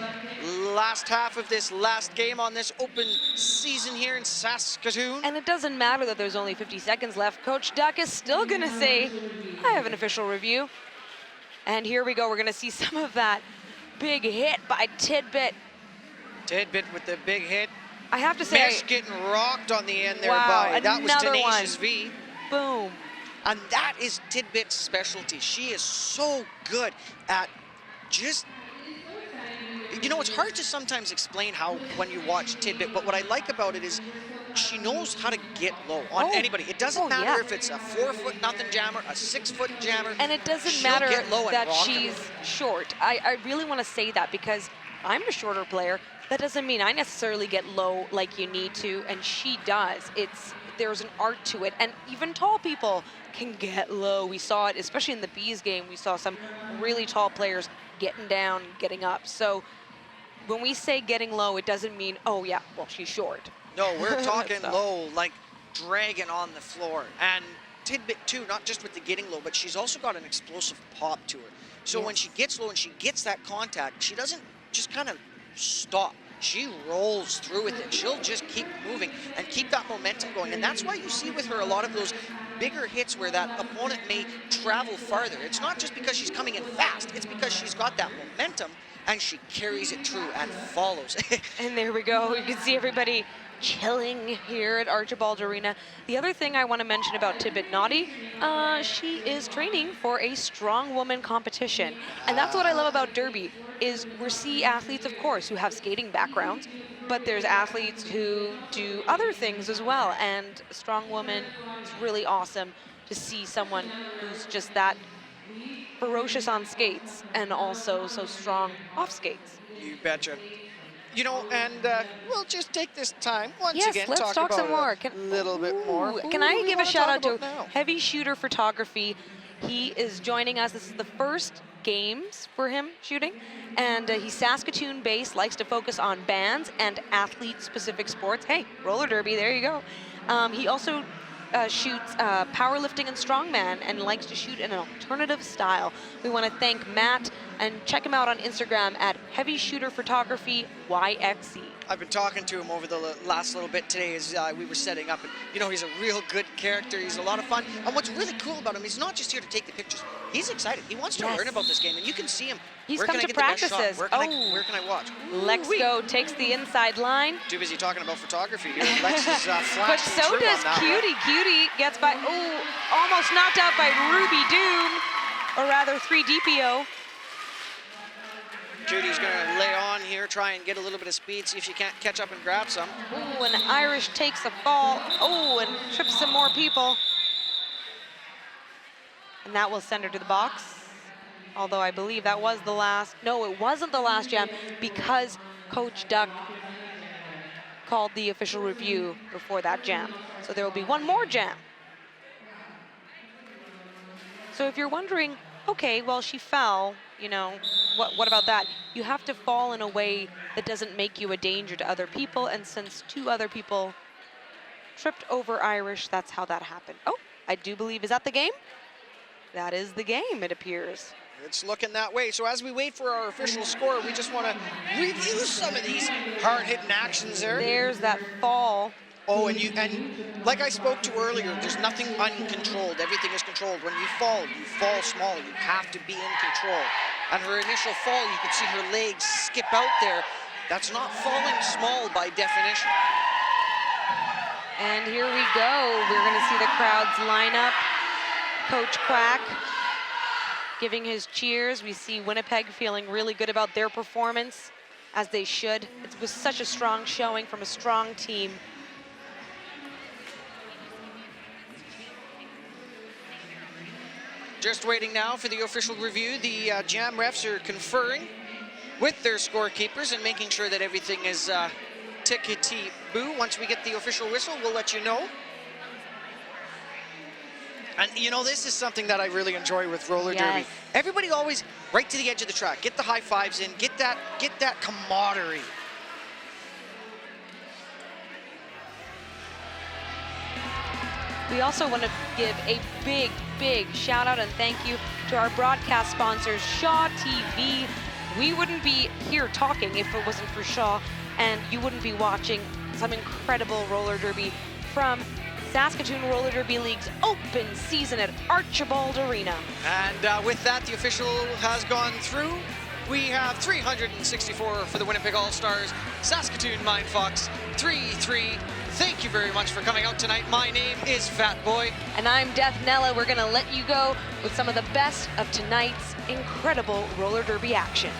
last half of this last game on this open season here in Saskatoon. And it doesn't matter that there's only 50 seconds left. Coach Duck is still gonna say, I have an official review. And here we go, we're gonna see some of that big hit by Tidbit. Tidbit with the big hit. I have to say, Mish getting rocked on the end there wow, by, that was Tenacious one. V. Boom. And that is Tidbit's specialty. She is so good at just, you know, it's hard to sometimes explain how when you watch Tidbit, but what I like about it is she knows how to get low on anybody. It doesn't matter if it's a 4-foot-nothing jammer, a 6-foot jammer. And it doesn't matter that she's short. I really want to say that because I'm a shorter player. That doesn't mean I necessarily get low like you need to, and she does. There's an art to it, and even tall people can get low. We saw it, especially in the Bees game. We saw some really tall players getting down, getting up. So when we say getting low, it doesn't mean, oh yeah, well, she's short. No, we're talking low, like dragging on the floor. And Tidbit too, not just with the getting low, but she's also got an explosive pop to her. So when she gets low and she gets that contact, she doesn't just kind of stop. She rolls through with it. She'll just keep moving and keep that momentum going. And that's why you see with her a lot of those bigger hits where that opponent may travel farther. It's not just because she's coming in fast. It's because she's got that momentum and she carries it through and follows. And there we go. You can see everybody chilling here at Archibald Arena. The other thing I want to mention about Tidbit Naughty, she is training for a strong woman competition. And that's what I love about Derby, is we see athletes, of course, who have skating backgrounds, but there's athletes who do other things as well. And strong woman is really awesome to see someone who's just that ferocious on skates and also so strong off skates. You betcha. You know, and we'll just take this time once again let's talk about some more. a little bit more. Can I give a shout out to Heavy Shooter Photography? He is joining us. This is the first games for him shooting, and he's Saskatoon based, likes to focus on bands and athlete specific sports. Hey, roller derby, there you go. He also shoots powerlifting and strongman and likes to shoot in an alternative style. We want to thank Matt and check him out on Instagram at Heavy Shooter Photography YXC. I've been talking to him over the last little bit today as we were setting up, and you know, he's a real good character. He's a lot of fun, and what's really cool about him, he's not just here to take the pictures. He's excited. He wants to learn about this game, and you can see him. He's Where come can I to get the best shot? practices. Where can I watch? Lex Go takes the inside line. Too busy talking about photography here. Lex is flashing But so through does on that Cutie. one. Cutie gets by, almost knocked out by Ruby Doom, or rather 3DPO. Cutie's gonna lay on here, try and get a little bit of speed, see if she can't catch up and grab some. And Irish takes a fall. And trips some more people. And that will send her to the box. Although I believe that was the last, no, it wasn't the last jam, because Coach Duck called the official review before that jam. So there will be one more jam. So if you're wondering, okay, well, she fell, you know, what about that? You have to fall in a way that doesn't make you a danger to other people, and since 2 other people tripped over Irish, that's how that happened. Oh, I do believe, is that the game? That is the game, it appears. It's looking that way. So as we wait for our official score, we just want to review some of these hard-hitting actions there. There's that fall. Oh, and like I spoke to earlier, there's nothing uncontrolled. Everything is controlled. When you fall small. You have to be in control. And her initial fall, you could see her legs skip out there. That's not falling small by definition. And here we go. We're going to see the crowds line up. Coach Quack giving his cheers. We see Winnipeg feeling really good about their performance, as they should. It was such a strong showing from a strong team. Just waiting now for the official review. The jam refs are conferring with their scorekeepers and making sure that everything is tickety-boo. Once we get the official whistle, we'll let you know. And you know, this is something that I really enjoy with roller derby. Everybody always right to the edge of the track, get the high fives in, get that camaraderie. We also want to give a big shout out and thank you to our broadcast sponsors, Shaw TV. We wouldn't be here talking if it wasn't for Shaw, and you wouldn't be watching some incredible roller derby from Saskatoon Roller Derby League's open season at Archibald Arena. And with that, the official has gone through. We have 364 for the Winnipeg All-Stars, Saskatoon Mindfox 3-3. Thank you very much for coming out tonight. My name is Fat Boy. And I'm Death Nella. We're going to let you go with some of the best of tonight's incredible roller derby action.